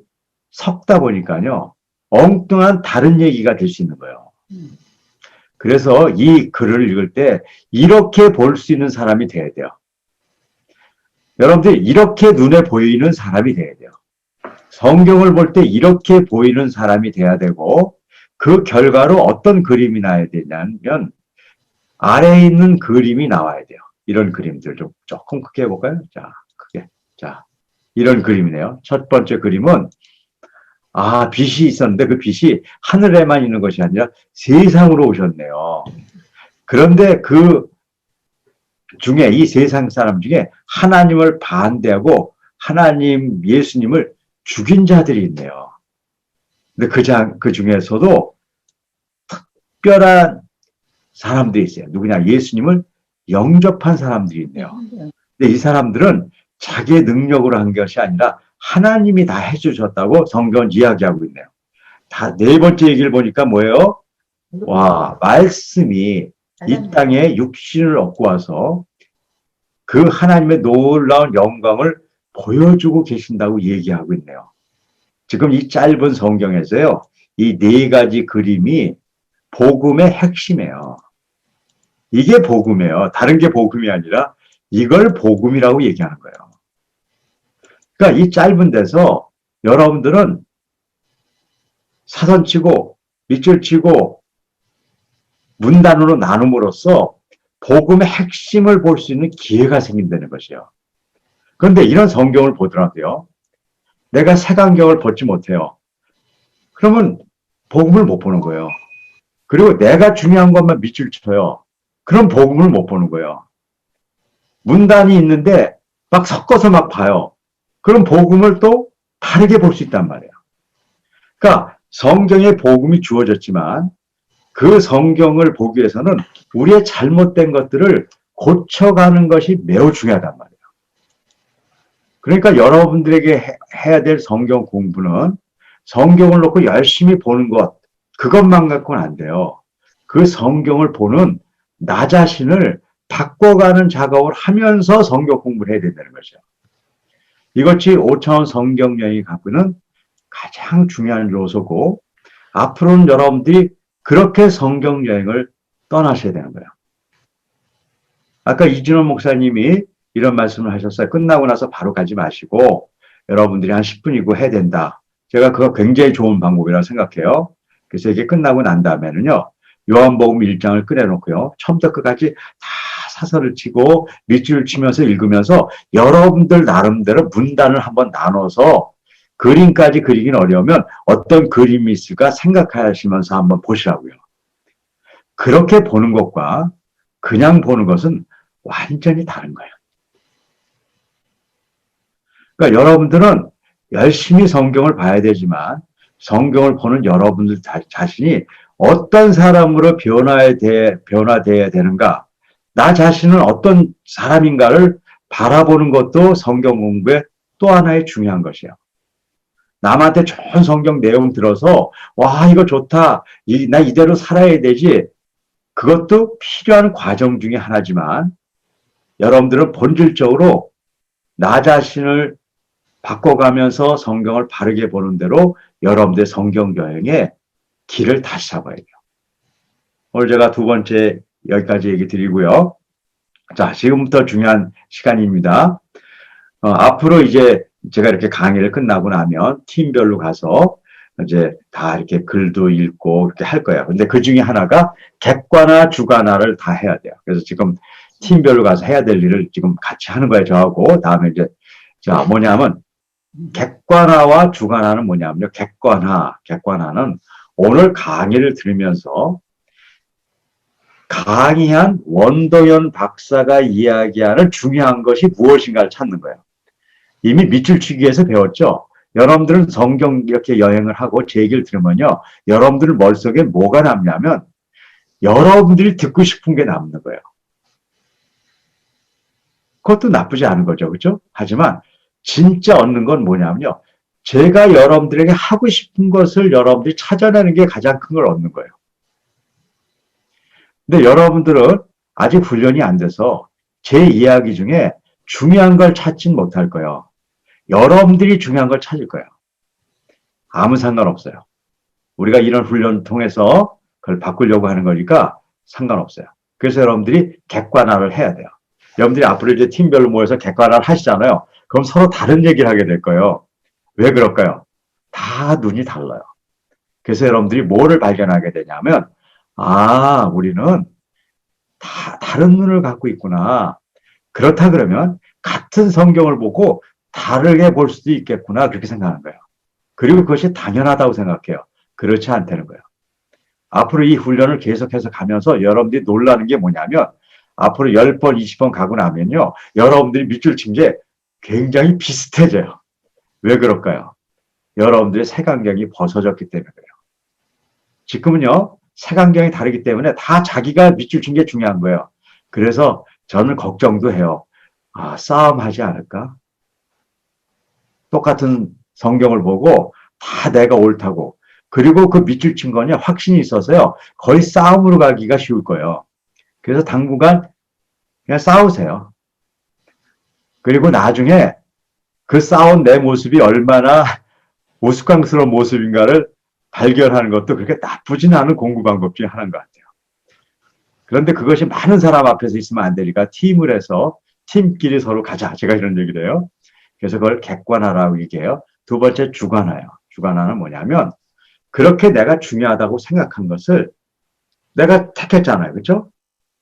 섞다 보니까요. 엉뚱한 다른 얘기가 될 수 있는 거예요. 그래서 이 글을 읽을 때 이렇게 볼 수 있는 사람이 돼야 돼요. 여러분들 이렇게 눈에 보이는 사람이 돼야 돼요. 성경을 볼 때 이렇게 보이는 사람이 돼야 되고 그 결과로 어떤 그림이 나야 되냐면 아래에 있는 그림이 나와야 돼요. 이런 그림들 좀 조금 크게 해볼까요? 자, 크게. 자, 이런 그림이네요. 첫 번째 그림은 빛이 있었는데 그 빛이 하늘에만 있는 것이 아니라 세상으로 오셨네요. 그런데 그 중에 이 세상 사람 중에 하나님을 반대하고 하나님 예수님을 죽인 자들이 있네요. 근데 그 중에서도 특별한 사람들이 있어요. 누구냐? 예수님을 영접한 사람들이 있네요. 근데 이 사람들은 자기의 능력으로 한 것이 아니라 하나님이 다 해주셨다고 성경은 이야기하고 있네요. 다 네 번째 얘기를 보니까 뭐예요? 와, 말씀이 이 땅에 육신을 얻고 와서 그 하나님의 놀라운 영광을 보여주고 계신다고 얘기하고 있네요. 지금 이 짧은 성경에서요, 이 네 가지 그림이 복음의 핵심이에요. 이게 복음이에요. 다른 게 복음이 아니라 이걸 복음이라고 얘기하는 거예요. 그러니까 이 짧은 데서 여러분들은 사선치고 밑줄치고 문단으로 나눔으로써 복음의 핵심을 볼 수 있는 기회가 생긴다는 것이에요. 그런데 이런 성경을 보더라도요. 내가 색안경을 벗지 못해요. 그러면 복음을 못 보는 거예요. 그리고 내가 중요한 것만 밑줄 쳐요. 그럼 복음을 못 보는 거예요. 문단이 있는데 막 섞어서 막 봐요. 그럼 복음을 또 다르게 볼 수 있단 말이에요. 그러니까 성경에 복음이 주어졌지만 그 성경을 보기 위해서는 우리의 잘못된 것들을 고쳐가는 것이 매우 중요하단 말이에요. 그러니까 여러분들에게 해야 될 성경 공부는 성경을 놓고 열심히 보는 것, 그것만 갖고는 안 돼요. 그 성경을 보는 나 자신을 바꿔가는 작업을 하면서 성경 공부를 해야 된다는 거죠. 이것이 5차원 성경 여행이 갖고 있는 가장 중요한 요소고 앞으로는 여러분들이 그렇게 성경 여행을 떠나셔야 되는 거예요. 아까 이진원 목사님이 이런 말씀을 하셨어요. 끝나고 나서 바로 가지 마시고 여러분들이 한 10분이고 해야 된다. 제가 그거 굉장히 좋은 방법이라고 생각해요. 그래서 이게 끝나고 난 다음에는요. 요한복음 1장을 꺼내놓고요. 처음부터 끝까지 다 사설을 치고 밑줄을 치면서 읽으면서 여러분들 나름대로 문단을 한번 나눠서 그림까지 그리긴 어려우면 어떤 그림이 있을까 생각하시면서 한번 보시라고요. 그렇게 보는 것과 그냥 보는 것은 완전히 다른 거예요. 그러니까 여러분들은 열심히 성경을 봐야 되지만 성경을 보는 여러분들 자신이 어떤 사람으로 변화되어야 되는가, 나 자신은 어떤 사람인가를 바라보는 것도 성경 공부의 또 하나의 중요한 것이에요. 남한테 좋은 성경 내용 들어서 와 이거 좋다, 나 이대로 살아야 되지, 그것도 필요한 과정 중에 하나지만 여러분들은 본질적으로 나 자신을 바꿔가면서 성경을 바르게 보는 대로 여러분들의 성경 여행의 길을 다시 잡아야 돼요. 오늘 제가 두 번째 여기까지 얘기 드리고요. 자, 지금부터 중요한 시간입니다. 앞으로 이제 제가 이렇게 강의를 끝나고 나면 팀별로 가서 이제 다 이렇게 글도 읽고 이렇게 할 거예요. 근데 그 중에 하나가 객관화, 주관화를 다 해야 돼요. 그래서 지금 팀별로 가서 해야 될 일을 지금 같이 하는 거예요. 저하고. 다음에 이제, 자, 뭐냐면, 객관화와 주관화는 뭐냐면요. 객관화는 오늘 강의를 들으면서 강의한 원동현 박사가 이야기하는 중요한 것이 무엇인가를 찾는 거예요. 이미 밑줄치기에서 배웠죠. 여러분들은 성경 이렇게 여행을 하고 제 얘기를 들으면요. 여러분들 머릿속에 뭐가 남냐면 여러분들이 듣고 싶은 게 남는 거예요. 그것도 나쁘지 않은 거죠. 그렇죠? 하지만 진짜 얻는 건 뭐냐면요. 제가 여러분들에게 하고 싶은 것을 여러분들이 찾아내는 게 가장 큰 걸 얻는 거예요. 근데 여러분들은 아직 훈련이 안 돼서 제 이야기 중에 중요한 걸 찾진 못할 거예요. 여러분들이 중요한 걸 찾을 거예요. 아무 상관없어요. 우리가 이런 훈련을 통해서 그걸 바꾸려고 하는 거니까 상관없어요. 그래서 여러분들이 객관화를 해야 돼요. 여러분들이 앞으로 이제 팀별로 모여서 객관화를 하시잖아요. 그럼 서로 다른 얘기를 하게 될 거예요. 왜 그럴까요? 다 눈이 달라요. 그래서 여러분들이 뭐를 발견하게 되냐면, 아, 우리는 다 다른 눈을 갖고 있구나. 그렇다 그러면 같은 성경을 보고 다르게 볼 수도 있겠구나. 그렇게 생각하는 거예요. 그리고 그것이 당연하다고 생각해요. 그렇지 않다는 거예요. 앞으로 이 훈련을 계속해서 가면서 여러분들이 놀라는 게 뭐냐면 앞으로 10번, 20번 가고 나면요. 여러분들이 밑줄 친 게 굉장히 비슷해져요. 왜 그럴까요? 여러분들의 색안경이 벗어졌기 때문에 그래요. 지금은요. 색안경이 다르기 때문에 다 자기가 밑줄 친 게 중요한 거예요. 그래서 저는 걱정도 해요. 아, 싸움하지 않을까? 똑같은 성경을 보고 다 내가 옳다고. 그리고 그 밑줄 친 거냐 확신이 있어서요. 거의 싸움으로 가기가 쉬울 거예요. 그래서 당분간 그냥 싸우세요. 그리고 나중에 그 싸운 내 모습이 얼마나 우스꽝스러운 모습인가를 발견하는 것도 그렇게 나쁘진 않은 공부 방법 중에 하나인 것 같아요. 그런데 그것이 많은 사람 앞에서 있으면 안 되니까 팀을 해서 팀끼리 서로 가자. 제가 이런 얘기를 해요. 그래서 그걸 객관화라고 얘기해요. 두 번째 주관화예요. 주관화는 뭐냐면 그렇게 내가 중요하다고 생각한 것을 내가 택했잖아요. 그렇죠?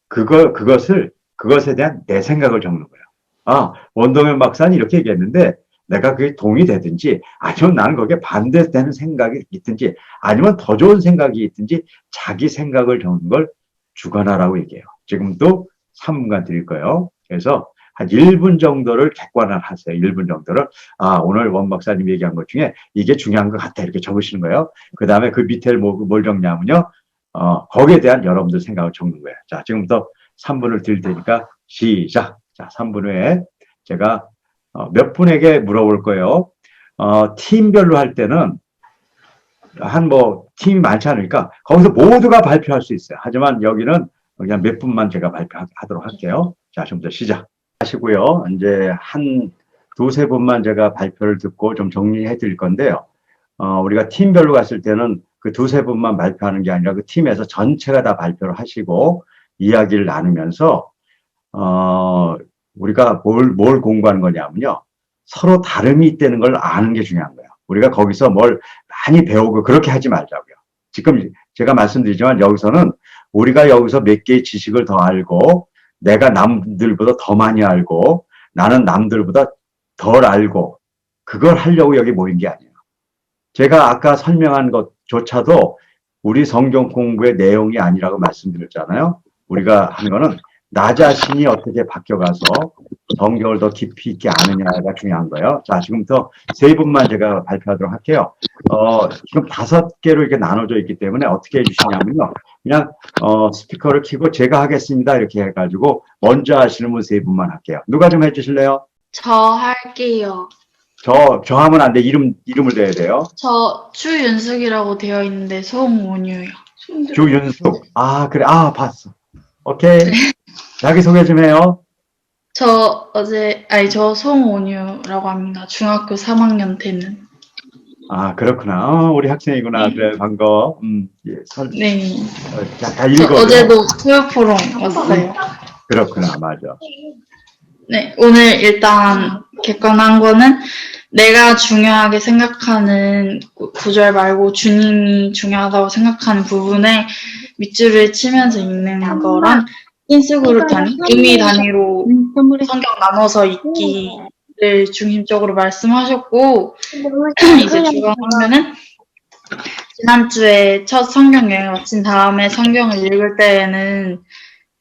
그것에 대한 내 생각을 적는 거예요. 아, 원동현 박사는 이렇게 얘기했는데 내가 그게 동의 되든지 아니면 나는 거기에 반대되는 생각이 있든지 아니면 더 좋은 생각이 있든지 자기 생각을 적는 걸 주관화라고 얘기해요. 지금도 3분간 드릴 거예요. 그래서 한 1분 정도를 객관화를 하세요. 1분 정도를. 아, 오늘 원 박사님 얘기한 것 중에 이게 중요한 것 같아. 이렇게 적으시는 거예요. 그 다음에 그 밑에 뭘 적냐면요. 거기에 대한 여러분들 생각을 적는 거예요. 자, 지금부터 3분을 드릴 테니까 시작. 자, 3분 후에 제가 몇 분에게 물어볼 거예요. 팀별로 할 때는 팀이 많지 않으니까 거기서 모두가 발표할 수 있어요. 하지만 여기는 그냥 몇 분만 제가 발표하도록 할게요. 자, 지금부터 시작 하시고요. 이제 한 두세 분만 제가 발표를 듣고 좀 정리해 드릴 건데요. 우리가 팀별로 갔을 때는 그 두세 분만 발표하는 게 아니라 그 팀에서 전체가 다 발표를 하시고 이야기를 나누면서 우리가 뭘 공부하는 거냐면요. 서로 다름이 있다는 걸 아는 게 중요한 거예요. 우리가 거기서 뭘 많이 배우고 그렇게 하지 말자고요. 지금 제가 말씀드리지만 여기서는 우리가 여기서 몇 개의 지식을 더 알고 내가 남들보다 더 많이 알고 나는 남들보다 덜 알고 그걸 하려고 여기 모인 게 아니에요. 제가 아까 설명한 것조차도 우리 성경 공부의 내용이 아니라고 말씀드렸잖아요. 우리가 한 거는 나 자신이 어떻게 바뀌어가서 성경을 더 깊이 있게 아느냐가 중요한 거예요. 자, 지금부터 세 분만 제가 발표하도록 할게요. 지금 5개로 이렇게 나눠져 있기 때문에 어떻게 해주시냐면요. 그냥, 스피커를 켜고 제가 하겠습니다. 이렇게 해가지고 먼저 하시는 분 세 분만 할게요. 누가 좀 해주실래요? 저 할게요. 저 하면 안 돼. 이름을 대야 돼요. 저 추윤숙이라고 되어 있는데 송온유요. 주윤숙. 아, 그래. 아, 봤어. 오케이. 자기소개 좀 해요. 저 송온유라고 합니다. 중학교 3학년 때는. 아, 그렇구나. 우리 학생이구나. 네. 그래, 반가워. 예, 네. 다 저 읽어요. 어제도 토요포럼 왔어요. 그렇구나, 맞아. 네. 오늘 일단 객관한 거는 내가 중요하게 생각하는 구절 말고 주님이 중요하다고 생각하는 부분에 밑줄을 치면서 읽는 거랑 흰수 그룹 단위, 의미 단위로 성경 나눠서 읽기를 중심적으로 말씀하셨고 이제 주관하면은 지난주에 첫 성경 여행을 마친 다음에 성경을 읽을 때에는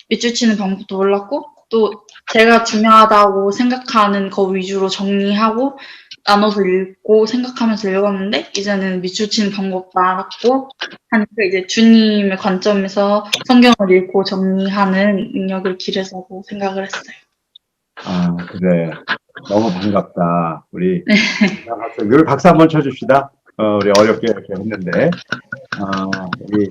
밑줄 치는 방법도 몰랐고 또 제가 중요하다고 생각하는 거 위주로 정리하고 나눠서 읽고 생각하면서 읽었는데 이제는 밑줄 치는 방법도 알았고 하니까 이제 주님의 관점에서 성경을 읽고 정리하는 능력을 기르자고 생각을 했어요. 아, 그래. 너무 반갑다. 우리 여기 박수 한번 쳐줍시다. 우리 어렵게 이렇게 했는데 우리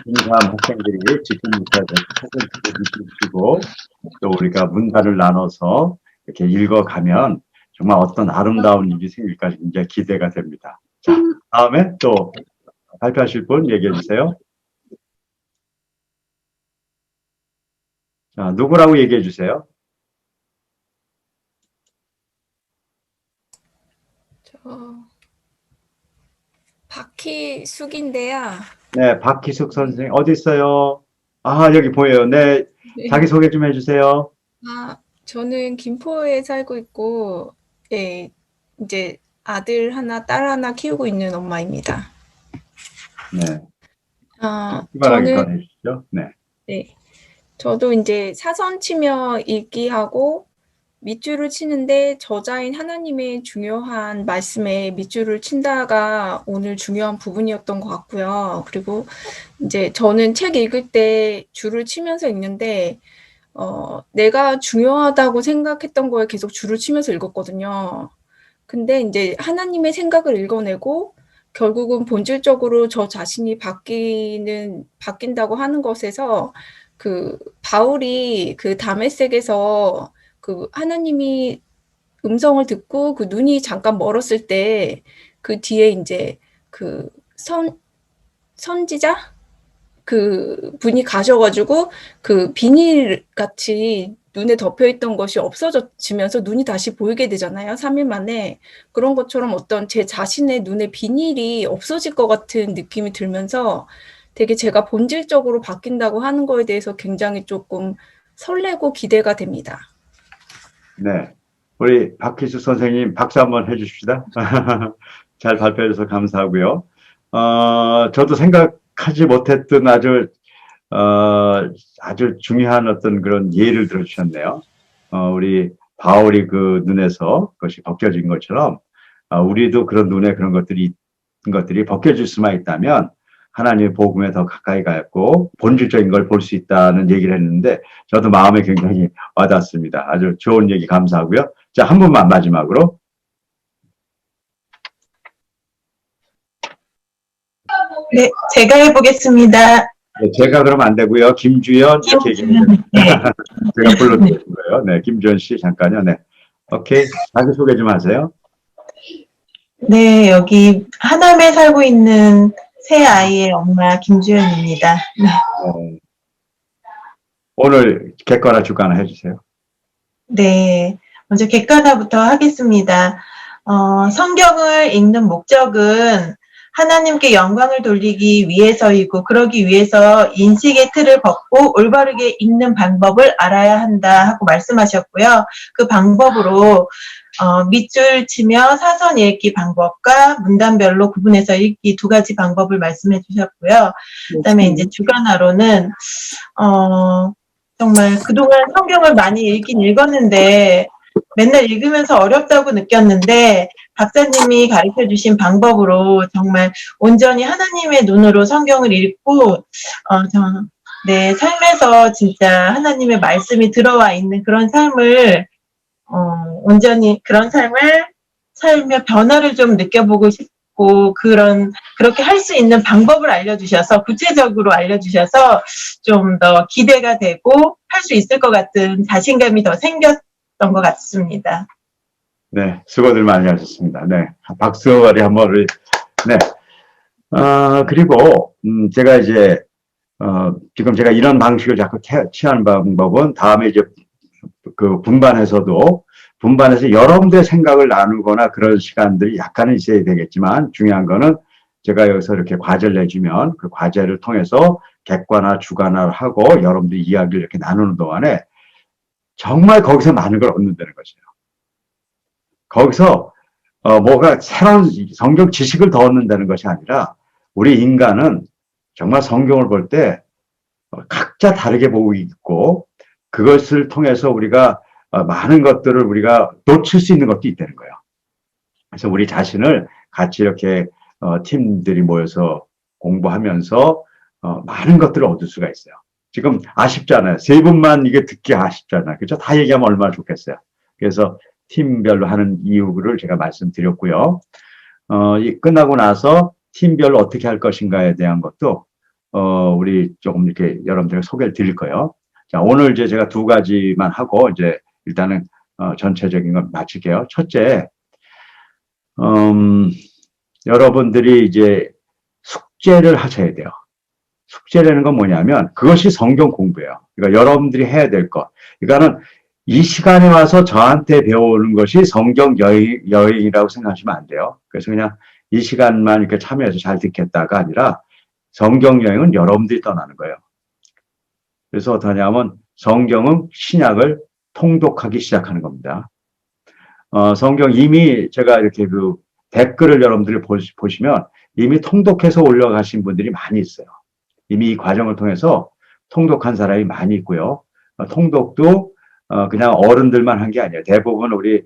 중3 학생들이 지금부터 사진 찍고 또 우리가 문단을 나눠서 이렇게 읽어가면 정말 어떤 아름다운 일이 생길까 굉장히 기대가 됩니다. 자, 다음에 또 발표하실 분 얘기해 주세요. 자, 누구라고 얘기해 주세요. 박희숙인데요. 네, 박희숙 선생님 어디 있어요? 아, 여기 보여요. 네, 자기 소개 좀 해주세요. 저는 김포에 살고 있고, 예, 이제 아들 하나, 딸 하나 키우고 있는 엄마입니다. 네. 저는 꺼내주시죠. 네. 네, 저도 이제 사선 치며 읽기하고 밑줄을 치는데 저자인 하나님의 중요한 말씀에 밑줄을 친다가 오늘 중요한 부분이었던 것 같고요. 그리고 이제 저는 책 읽을 때 줄을 치면서 읽는데 내가 중요하다고 생각했던 거에 계속 줄을 치면서 읽었거든요. 근데 이제 하나님의 생각을 읽어내고 결국은 본질적으로 저 자신이 바뀐다고 하는 것에서 그 바울이 그 다메섹에서 그 하나님이 음성을 듣고 그 눈이 잠깐 멀었을 때 그 뒤에 이제 그 선지자 그 분이 가셔가지고 그 비닐 같이 눈에 덮여있던 것이 없어지면서 눈이 다시 보이게 되잖아요. 3일 만에. 그런 것처럼 어떤 제 자신의 눈에 비닐이 없어질 것 같은 느낌이 들면서 되게 제가 본질적으로 바뀐다고 하는 거에 대해서 굉장히 조금 설레고 기대가 됩니다. 네. 우리 박희수 선생님 박수 한번 해주십시다. 잘 발표해줘서 감사하고요. 저도 생각하지 못했던 아주 중요한 어떤 그런 예를 들어주셨네요. 우리 바울이 그 눈에서 그것이 벗겨진 것처럼, 우리도 그런 눈에 그런 것들이 벗겨질 수만 있다면 하나님의 복음에 더 가까이 가고 본질적인 걸 볼 수 있다는 얘기를 했는데 저도 마음에 굉장히 와닿습니다. 아주 좋은 얘기 감사하고요. 자, 한 분만 마지막으로. 네, 제가 해보겠습니다. 네, 제가 그러면 안 되고요. 김주연 이렇게 얘기해요. 제가 불러드릴 거예요. 네, 김주연 씨 잠깐요. 네, 오케이. 자기 소개 좀 하세요. 네, 여기 하남에 살고 있는 새 아이의 엄마 김주연입니다. 네. 오늘 객관화 주관화 해주세요. 네, 먼저 객관화부터 하겠습니다. 성경을 읽는 목적은 하나님께 영광을 돌리기 위해서이고 그러기 위해서 인식의 틀을 벗고 올바르게 읽는 방법을 알아야 한다 하고 말씀하셨고요. 그 방법으로 밑줄 치며 사선 읽기 방법과 문단별로 구분해서 읽기 두 가지 방법을 말씀해 주셨고요. 그다음에 이제 주간화로는 정말 그동안 성경을 많이 읽긴 읽었는데 맨날 읽으면서 어렵다고 느꼈는데 박사님이 가르쳐 주신 방법으로 정말 온전히 하나님의 눈으로 성경을 읽고 내 삶에서 진짜 하나님의 말씀이 들어와 있는 그런 삶을 온전히 그런 삶을 살며 변화를 좀 느껴보고 싶고 그렇게 할 수 있는 방법을 알려주셔서 구체적으로 알려주셔서 좀 더 기대가 되고 할 수 있을 것 같은 자신감이 더 생겼던 것 같습니다. 네, 수고들 많이 하셨습니다. 네, 박수와리 한번 네. 그리고 제가 이제 지금 제가 이런 방식을 자꾸 취하는 방법은 다음에 이제 그 분반에서 여러분들의 생각을 나누거나 그런 시간들이 약간은 있어야 되겠지만 중요한 거는 제가 여기서 이렇게 과제를 내주면 그 과제를 통해서 객관화, 주관화를 하고 여러분들이 이야기를 이렇게 나누는 동안에 정말 거기서 많은 걸 얻는다는 것이에요. 거기서 뭐가 새로운 성경 지식을 더 얻는다는 것이 아니라 우리 인간은 정말 성경을 볼 때 각자 다르게 보고 있고 그것을 통해서 우리가 많은 것들을 우리가 놓칠 수 있는 것도 있다는 거예요. 그래서 우리 자신을 같이 이렇게 팀들이 모여서 공부하면서 많은 것들을 얻을 수가 있어요. 지금 아쉽잖아요. 세 분만 이게 듣기 아쉽잖아요. 그렇죠? 다 얘기하면 얼마나 좋겠어요. 그래서 팀별로 하는 이유를 제가 말씀드렸고요. 끝나고 나서 팀별로 어떻게 할 것인가에 대한 것도 우리 조금 이렇게 여러분들에게 소개를 드릴 거예요. 자, 오늘 이제 제가 두 가지만 하고 이제 일단은 전체적인 건 마칠게요. 첫째, 여러분들이 이제 숙제를 하셔야 돼요. 숙제라는 건 뭐냐면 그것이 성경 공부예요. 그러니까 여러분들이 해야 될 것. 그러니까는 이 시간에 와서 저한테 배우는 것이 성경 여행이라고 생각하시면 안 돼요. 그래서 그냥 이 시간만 이렇게 참여해서 잘 듣겠다가 아니라 성경 여행은 여러분들이 떠나는 거예요. 그래서 어떠냐면 성경은 신약을 통독하기 시작하는 겁니다. 성경 이미 제가 이렇게 그 댓글을 여러분들이 보시면 이미 통독해서 올라가신 분들이 많이 있어요. 이미 이 과정을 통해서 통독한 사람이 많이 있고요. 통독도 그냥 어른들만 한 게 아니에요. 대부분 우리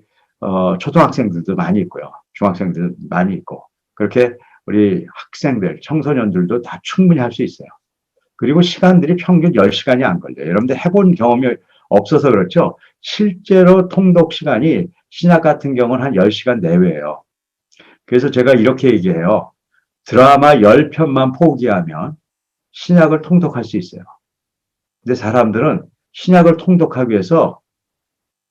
초등학생들도 많이 있고요. 중학생들 많이 있고 그렇게 우리 학생들, 청소년들도 다 충분히 할 수 있어요. 그리고 시간들이 평균 10시간이 안 걸려요. 여러분들 해본 경험이 없어서 그렇죠. 실제로 통독 시간이 신약 같은 경우는 한 10시간 내외예요. 그래서 제가 이렇게 얘기해요. 드라마 10편만 포기하면 신약을 통독할 수 있어요. 근데 사람들은 신약을 통독하기 위해서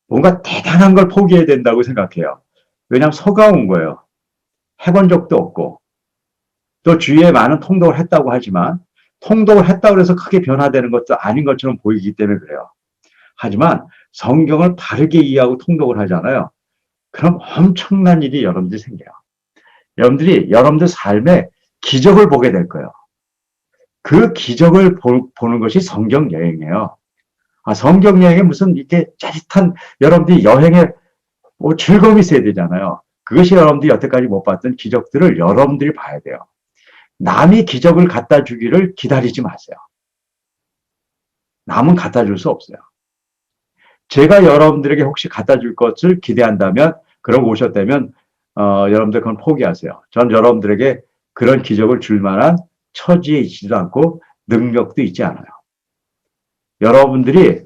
뭔가 대단한 걸 포기해야 된다고 생각해요. 왜냐하면 속아온 거예요. 해본 적도 없고 또 주위에 많은 통독을 했다고 하지만 통독을 했다고 해서 크게 변화되는 것도 아닌 것처럼 보이기 때문에 그래요. 하지만 성경을 바르게 이해하고 통독을 하잖아요. 그럼 엄청난 일이 여러분들이 생겨요. 여러분들이 여러분들 삶에 기적을 보게 될 거예요. 그 기적을 보는 것이 성경 여행이에요. 성경 여행에 무슨 이렇게 짜릿한 여러분들이 여행에 뭐 즐거움이 있어야 되잖아요. 그것이 여러분들이 여태까지 못 봤던 기적들을 여러분들이 봐야 돼요. 남이 기적을 갖다 주기를 기다리지 마세요. 남은 갖다 줄 수 없어요. 제가 여러분들에게 혹시 갖다 줄 것을 기대한다면, 그러고 오셨다면, 여러분들 그건 포기하세요. 전 여러분들에게 그런 기적을 줄 만한 처지에 있지도 않고 능력도 있지 않아요. 여러분들이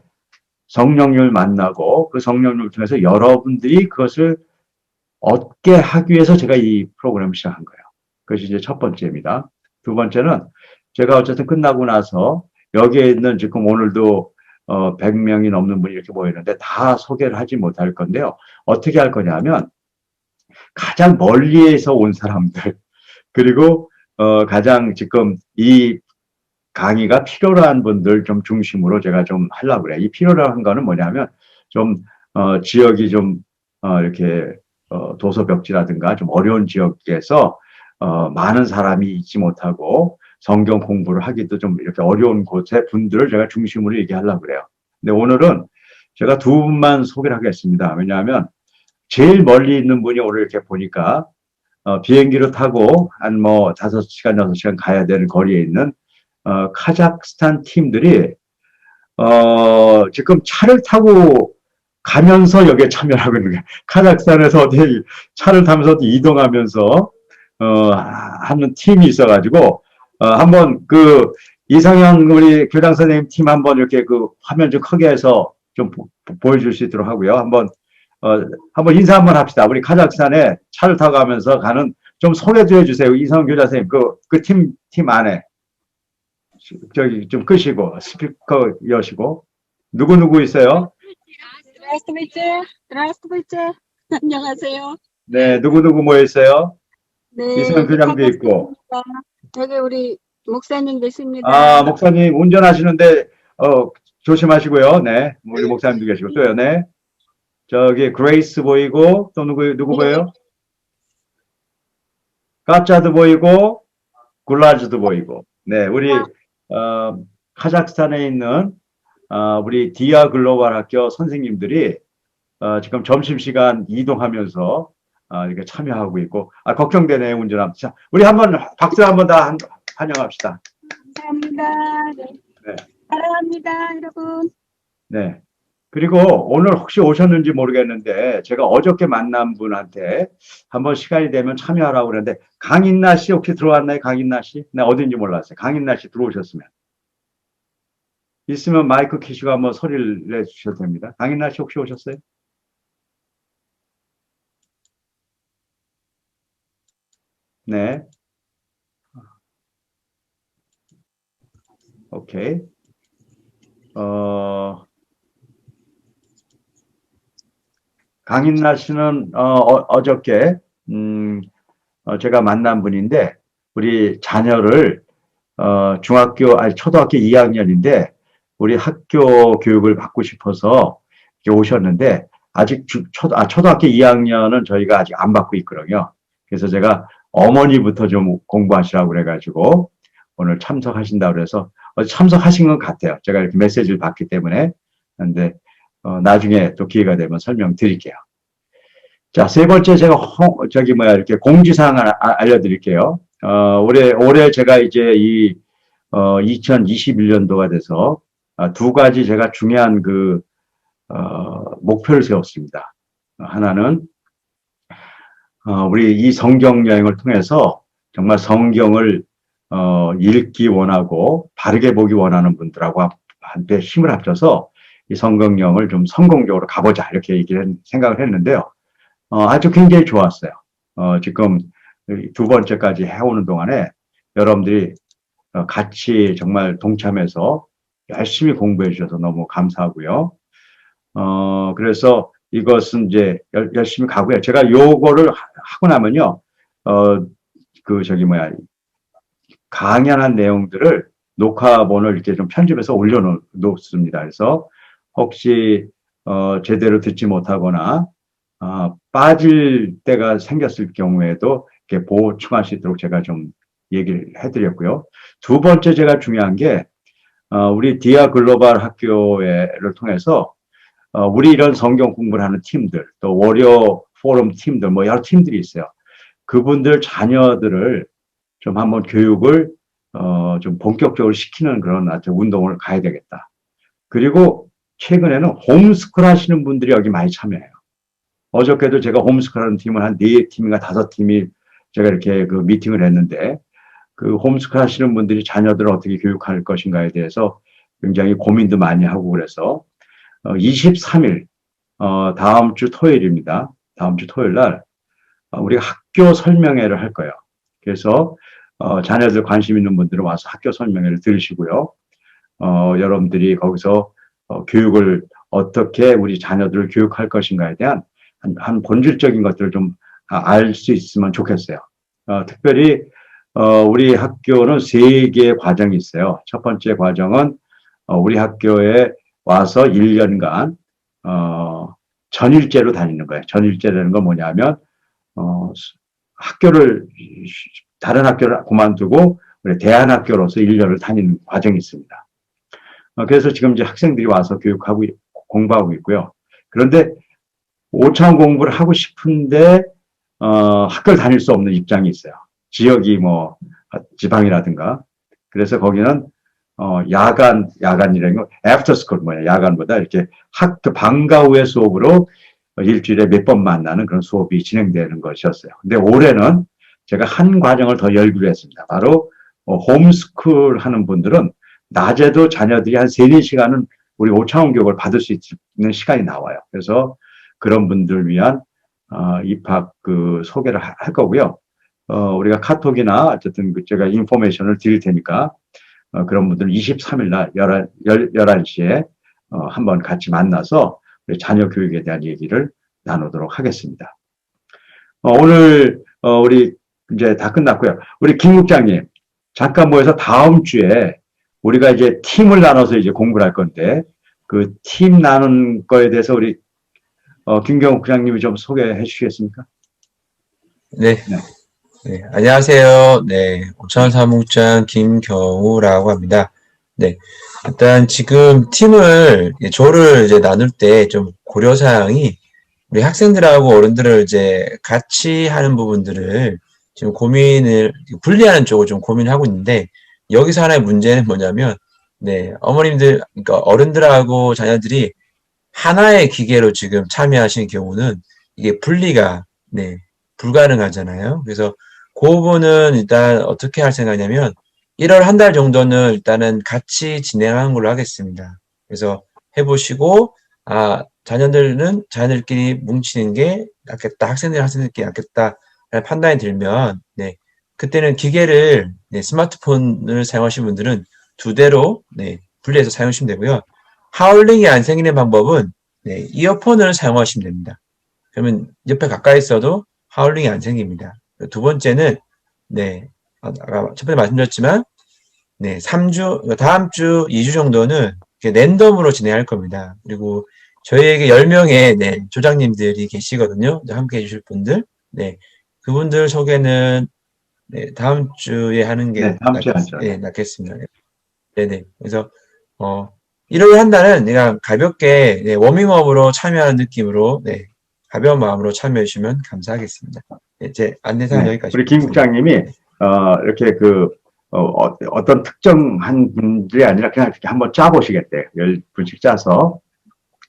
성령님을 만나고 그 성령님을 통해서 여러분들이 그것을 얻게 하기 위해서 제가 이 프로그램을 시작한 거예요. 그것이 이제 첫 번째입니다. 두 번째는 제가 어쨌든 끝나고 나서 여기에 있는 지금 오늘도 100명이 넘는 분이 이렇게 모이는데 다 소개를 하지 못할 건데요. 어떻게 할 거냐면 가장 멀리에서 온 사람들 그리고 가장 지금 이 강의가 필요로 한 분들 좀 중심으로 제가 좀 하려고 그래요. 이 필요로 한 거는 뭐냐면 좀 지역이 좀 이렇게 도서벽지라든가 좀 어려운 지역에서 많은 사람이 있지 못하고 성경 공부를 하기도 좀 이렇게 어려운 곳의 분들을 제가 중심으로 얘기하려고 그래요. 근데 오늘은 제가 두 분만 소개를 하겠습니다. 왜냐하면 제일 멀리 있는 분이 오늘 이렇게 보니까 비행기로 타고 한 뭐 5시간, 6시간 가야 되는 거리에 있는 카자흐스탄 팀들이 지금 차를 타고 가면서 여기에 참여하고 있는 거예요. 카자흐스탄에서 어디 차를 타면서 이동하면서 하는 팀이 있어가지고 한번 그 이상현 우리 교장 선생님 팀 한번 이렇게 그 화면 좀 크게 해서 좀 보여줄 수 있도록 하고요. 한번 인사 한번 합시다. 우리 카자흐스탄에 차를 타고 가면서 가는 좀 소개도 해주세요. 이상현 교장 선생님 그 팀 안에 저기 좀 끄시고 스피커 여시고 누구 있어요? Здравствуйте. Здравствуйте. 안녕하세요. 네, 누구 모여 있어요? 네, 이승현 교장도 있고. 여기 우리 목사님 계십니다. 아, 목사님 운전하시는데 조심하시고요. 네, 우리 목사님도 계시고 또요. 네, 저기 그레이스 보이고 또 누구 보여요? 까짜도 보이고 굴라즈도 보이고. 네, 우리 카자흐스탄에 있는 우리 디아 글로벌 학교 선생님들이 지금 점심시간 이동하면서 이렇게 참여하고 있고, 걱정되네요, 운전하면서. 자, 우리 박수 한번 다 환영합시다. 감사합니다. 네. 네. 사랑합니다, 여러분. 네. 그리고 오늘 혹시 오셨는지 모르겠는데, 제가 어저께 만난 분한테 한번 시간이 되면 참여하라고 그랬는데, 강인나 씨 혹시 들어왔나요? 강인나 씨? 나 어딘지 몰랐어요. 강인나 씨 들어오셨으면. 있으면 마이크 켜시고 한번 소리를 내주셔도 됩니다. 강인나 씨 혹시 오셨어요? 네. 오케이. 강인나 씨는 어저께 제가 만난 분인데 우리 자녀를 초등학교 2학년인데 우리 학교 교육을 받고 싶어서 이렇게 오셨는데 아직 초등학교 2학년은 저희가 아직 안 받고 있거든요. 그래서 제가 어머니부터 좀 공부하시라고 그래가지고 오늘 참석하신다고 그래서 참석하신 것 같아요. 제가 이렇게 메시지를 받기 때문에. 근데 나중에 또 기회가 되면 설명드릴게요. 자, 세 번째 제가 이렇게 공지사항을 알려드릴게요. 올해 제가 이제 2021년도가 돼서 두 가지 제가 중요한 목표를 세웠습니다. 하나는 우리 이 성경 여행을 통해서 정말 성경을 읽기 원하고 바르게 보기 원하는 분들하고 한테 힘을 합쳐서 이 성경 여행을 좀 성공적으로 가보자 이렇게 생각을 했는데요. 아주 굉장히 좋았어요. 지금 두 번째까지 해오는 동안에 여러분들이 같이 정말 동참해서 열심히 공부해 주셔서 너무 감사하고요. 그래서 이것은 이제 열심히 가고요. 제가 요거를 하고 나면요, 강연한 내용들을 녹화본을 이렇게 좀 편집해서 올려놓습니다. 그래서 혹시 제대로 듣지 못하거나 빠질 때가 생겼을 경우에도 이렇게 보충할 수 있도록 제가 좀 얘기를 해드렸고요. 두 번째 제가 중요한 게 우리 디아 글로벌 학교를 통해서 우리 이런 성경 공부를 하는 팀들, 또 워리어 포럼 팀들, 뭐 여러 팀들이 있어요. 그분들 자녀들을 좀 한번 교육을 좀 본격적으로 시키는 그런 운동을 가야 되겠다. 그리고 최근에는 홈스쿨 하시는 분들이 여기 많이 참여해요. 어저께도 제가 홈스쿨 하는 팀을 한 4팀인가 5팀이 제가 이렇게 그 미팅을 했는데 그 홈스쿨 하시는 분들이 자녀들을 어떻게 교육할 것인가에 대해서 굉장히 고민도 많이 하고 그래서 23일 다음 주 토요일입니다. 다음 주 토요일 날 우리가 학교 설명회를 할 거예요. 그래서 자녀들 관심 있는 분들은 와서 학교 설명회를 들으시고요. 여러분들이 거기서 교육을 어떻게 우리 자녀들을 교육할 것인가에 대한 한 본질적인 것들을 좀 알 수 있으면 좋겠어요. 특별히 우리 학교는 3개의 과정이 있어요. 첫 번째 과정은 우리 학교에 와서 1년간 전일제로 다니는 거예요. 전일제라는 건 뭐냐면 학교를 다른 학교를 그만두고 우리 대안학교로서 1년을 다니는 과정이 있습니다. 그래서 지금 이제 학생들이 와서 교육하고 공부하고 있고요. 그런데 5차원 공부를 하고 싶은데 학교를 다닐 수 없는 입장이 있어요. 지역이 뭐 지방이라든가. 그래서 거기는 야간이라는 거 애프터 스쿨 뭐야 야간보다 이렇게 학교 방과 후의 수업으로 일주일에 몇 번 만나는 그런 수업이 진행되는 것이었어요. 근데 올해는 제가 한 과정을 더 열기로 했습니다. 바로 홈스쿨 하는 분들은 낮에도 자녀들이 한 3, 4시간은 우리 5차원 교육을 받을 수 있는 시간이 나와요. 그래서 그런 분들 위한 입학 소개를 할 거고요. 우리가 카톡이나 어쨌든 제가 인포메이션을 드릴 테니까 그런 분들 23일 날 11시에 한번 같이 만나서 우리 자녀 교육에 대한 얘기를 나누도록 하겠습니다. 오늘 우리 이제 다 끝났고요. 우리 김 국장님 잠깐 모여서 다음 주에 우리가 이제 팀을 나눠서 이제 공부를 할 건데 그 팀 나눈 거에 대해서 우리 김경욱 국장님이 좀 소개해 주시겠습니까? 네. 네. 안녕하세요. 네. 5차원 사무국장 김경우라고 합니다. 네. 일단 지금 조를 이제 나눌 때 좀 고려사항이 우리 학생들하고 어른들을 이제 같이 하는 부분들을 지금 분리하는 쪽을 좀 고민하고 있는데 여기서 하나의 문제는 뭐냐면 네. 어머님들, 그러니까 어른들하고 자녀들이 하나의 기계로 지금 참여하시는 경우는 이게 분리가 네. 불가능하잖아요. 그래서 그 부분은 일단 어떻게 할 생각이냐면 1월 한 달 정도는 일단은 같이 진행하는 걸로 하겠습니다. 그래서 해보시고 자녀들은 자녀들끼리 뭉치는 게 낫겠다. 학생들끼리 낫겠다. 라는 판단이 들면 네, 그때는 기계를 스마트폰을 사용하시는 분들은 2대로 분리해서 사용하시면 되고요. 하울링이 안 생기는 방법은 이어폰을 사용하시면 됩니다. 그러면 옆에 가까이 있어도 하울링이 안 생깁니다. 두 번째는, 아까 첫 번째 말씀드렸지만, 다음 주 2주 정도는 랜덤으로 진행할 겁니다. 그리고 저희에게 10명의 조장님들이 계시거든요. 함께 해주실 분들. 그분들 소개는 다음 주에 하는 게 다음 주에 하죠. 낫겠습니다. 네네. 그래서, 1월 한 달은 그냥 가볍게 워밍업으로 참여하는 느낌으로 가벼운 마음으로 참여해 주시면 감사하겠습니다. 제 안내사항 여기까지. 우리 김 국장님이 이렇게 어떤 특정한 분들이 아니라 그냥 이렇게 한번 짜보시겠대요. 10분씩 짜서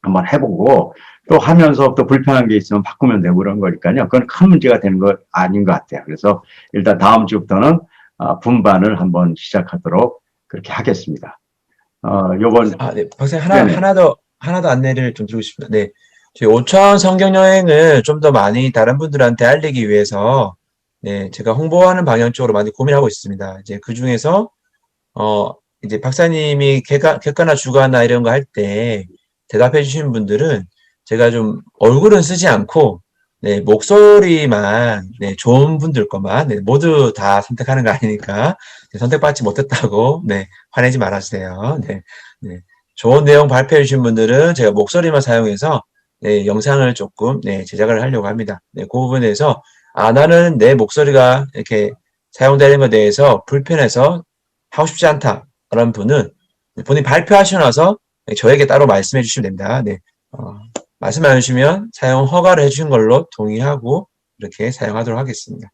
한번 해보고 또 하면서 또 불편한 게 있으면 바꾸면 되고 그런 거니까요. 그건 큰 문제가 되는 거 아닌 것 같아요. 그래서 일단 다음 주부터는 분반을 한번 시작하도록 그렇게 하겠습니다. 네, 박사님 하나 더 안내를 좀 드리고 싶습니다. 네. 저희 5차원 성경 여행을 좀 더 많이 다른 분들한테 알리기 위해서 제가 홍보하는 방향 쪽으로 많이 고민하고 있습니다. 이제 그 중에서 이제 박사님이 객관화 주관화 이런 거 할 때 대답해 주시는 분들은 제가 좀 얼굴은 쓰지 않고 목소리만 좋은 분들 것만 모두 다 선택하는 거 아니니까 선택받지 못했다고 화내지 말아주세요. 좋은 내용 발표해 주신 분들은 제가 목소리만 사용해서 영상을 조금 제작을 하려고 합니다. 그 부분에서 나는 내 목소리가 이렇게 사용되는 것에 대해서 불편해서 하고 싶지 않다라는 분은 본인이 발표하시고 나서 저에게 따로 말씀해 주시면 됩니다. 말씀 안 주시면 사용 허가를 해주신 걸로 동의하고 이렇게 사용하도록 하겠습니다.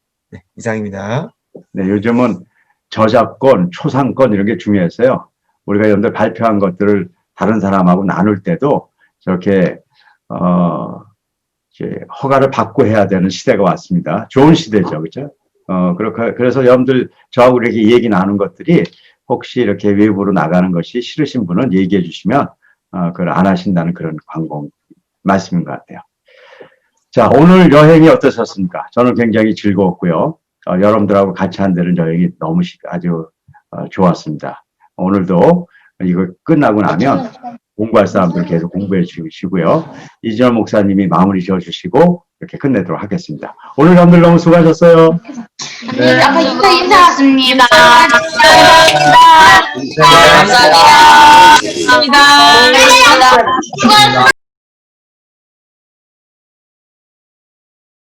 이상입니다. 요즘은 저작권, 초상권 이런 게 중요해서요. 우리가 여러분들 발표한 것들을 다른 사람하고 나눌 때도 저렇게 이제 허가를 받고 해야 되는 시대가 왔습니다. 좋은 시대죠, 그렇죠? 그래서 여러분들 저하고 이렇게 얘기 나눈 것들이 혹시 이렇게 외부로 나가는 것이 싫으신 분은 얘기해 주시면 그걸 안 하신다는 그런 말씀인 것 같아요. 자, 오늘 여행이 어떠셨습니까? 저는 굉장히 즐거웠고요. 여러분들하고 같이 한 데는 여행이 너무 아주 좋았습니다. 오늘도 이거 끝나고 나면 공부할 사람들 계속 공부해 주시고요. 이진원 목사님이 마무리 지어주시고 이렇게 끝내도록 하겠습니다. 오늘 여러분들 너무 수고하셨어요. 아까 인사 왔습니다. 감사합니다. 감사합니다.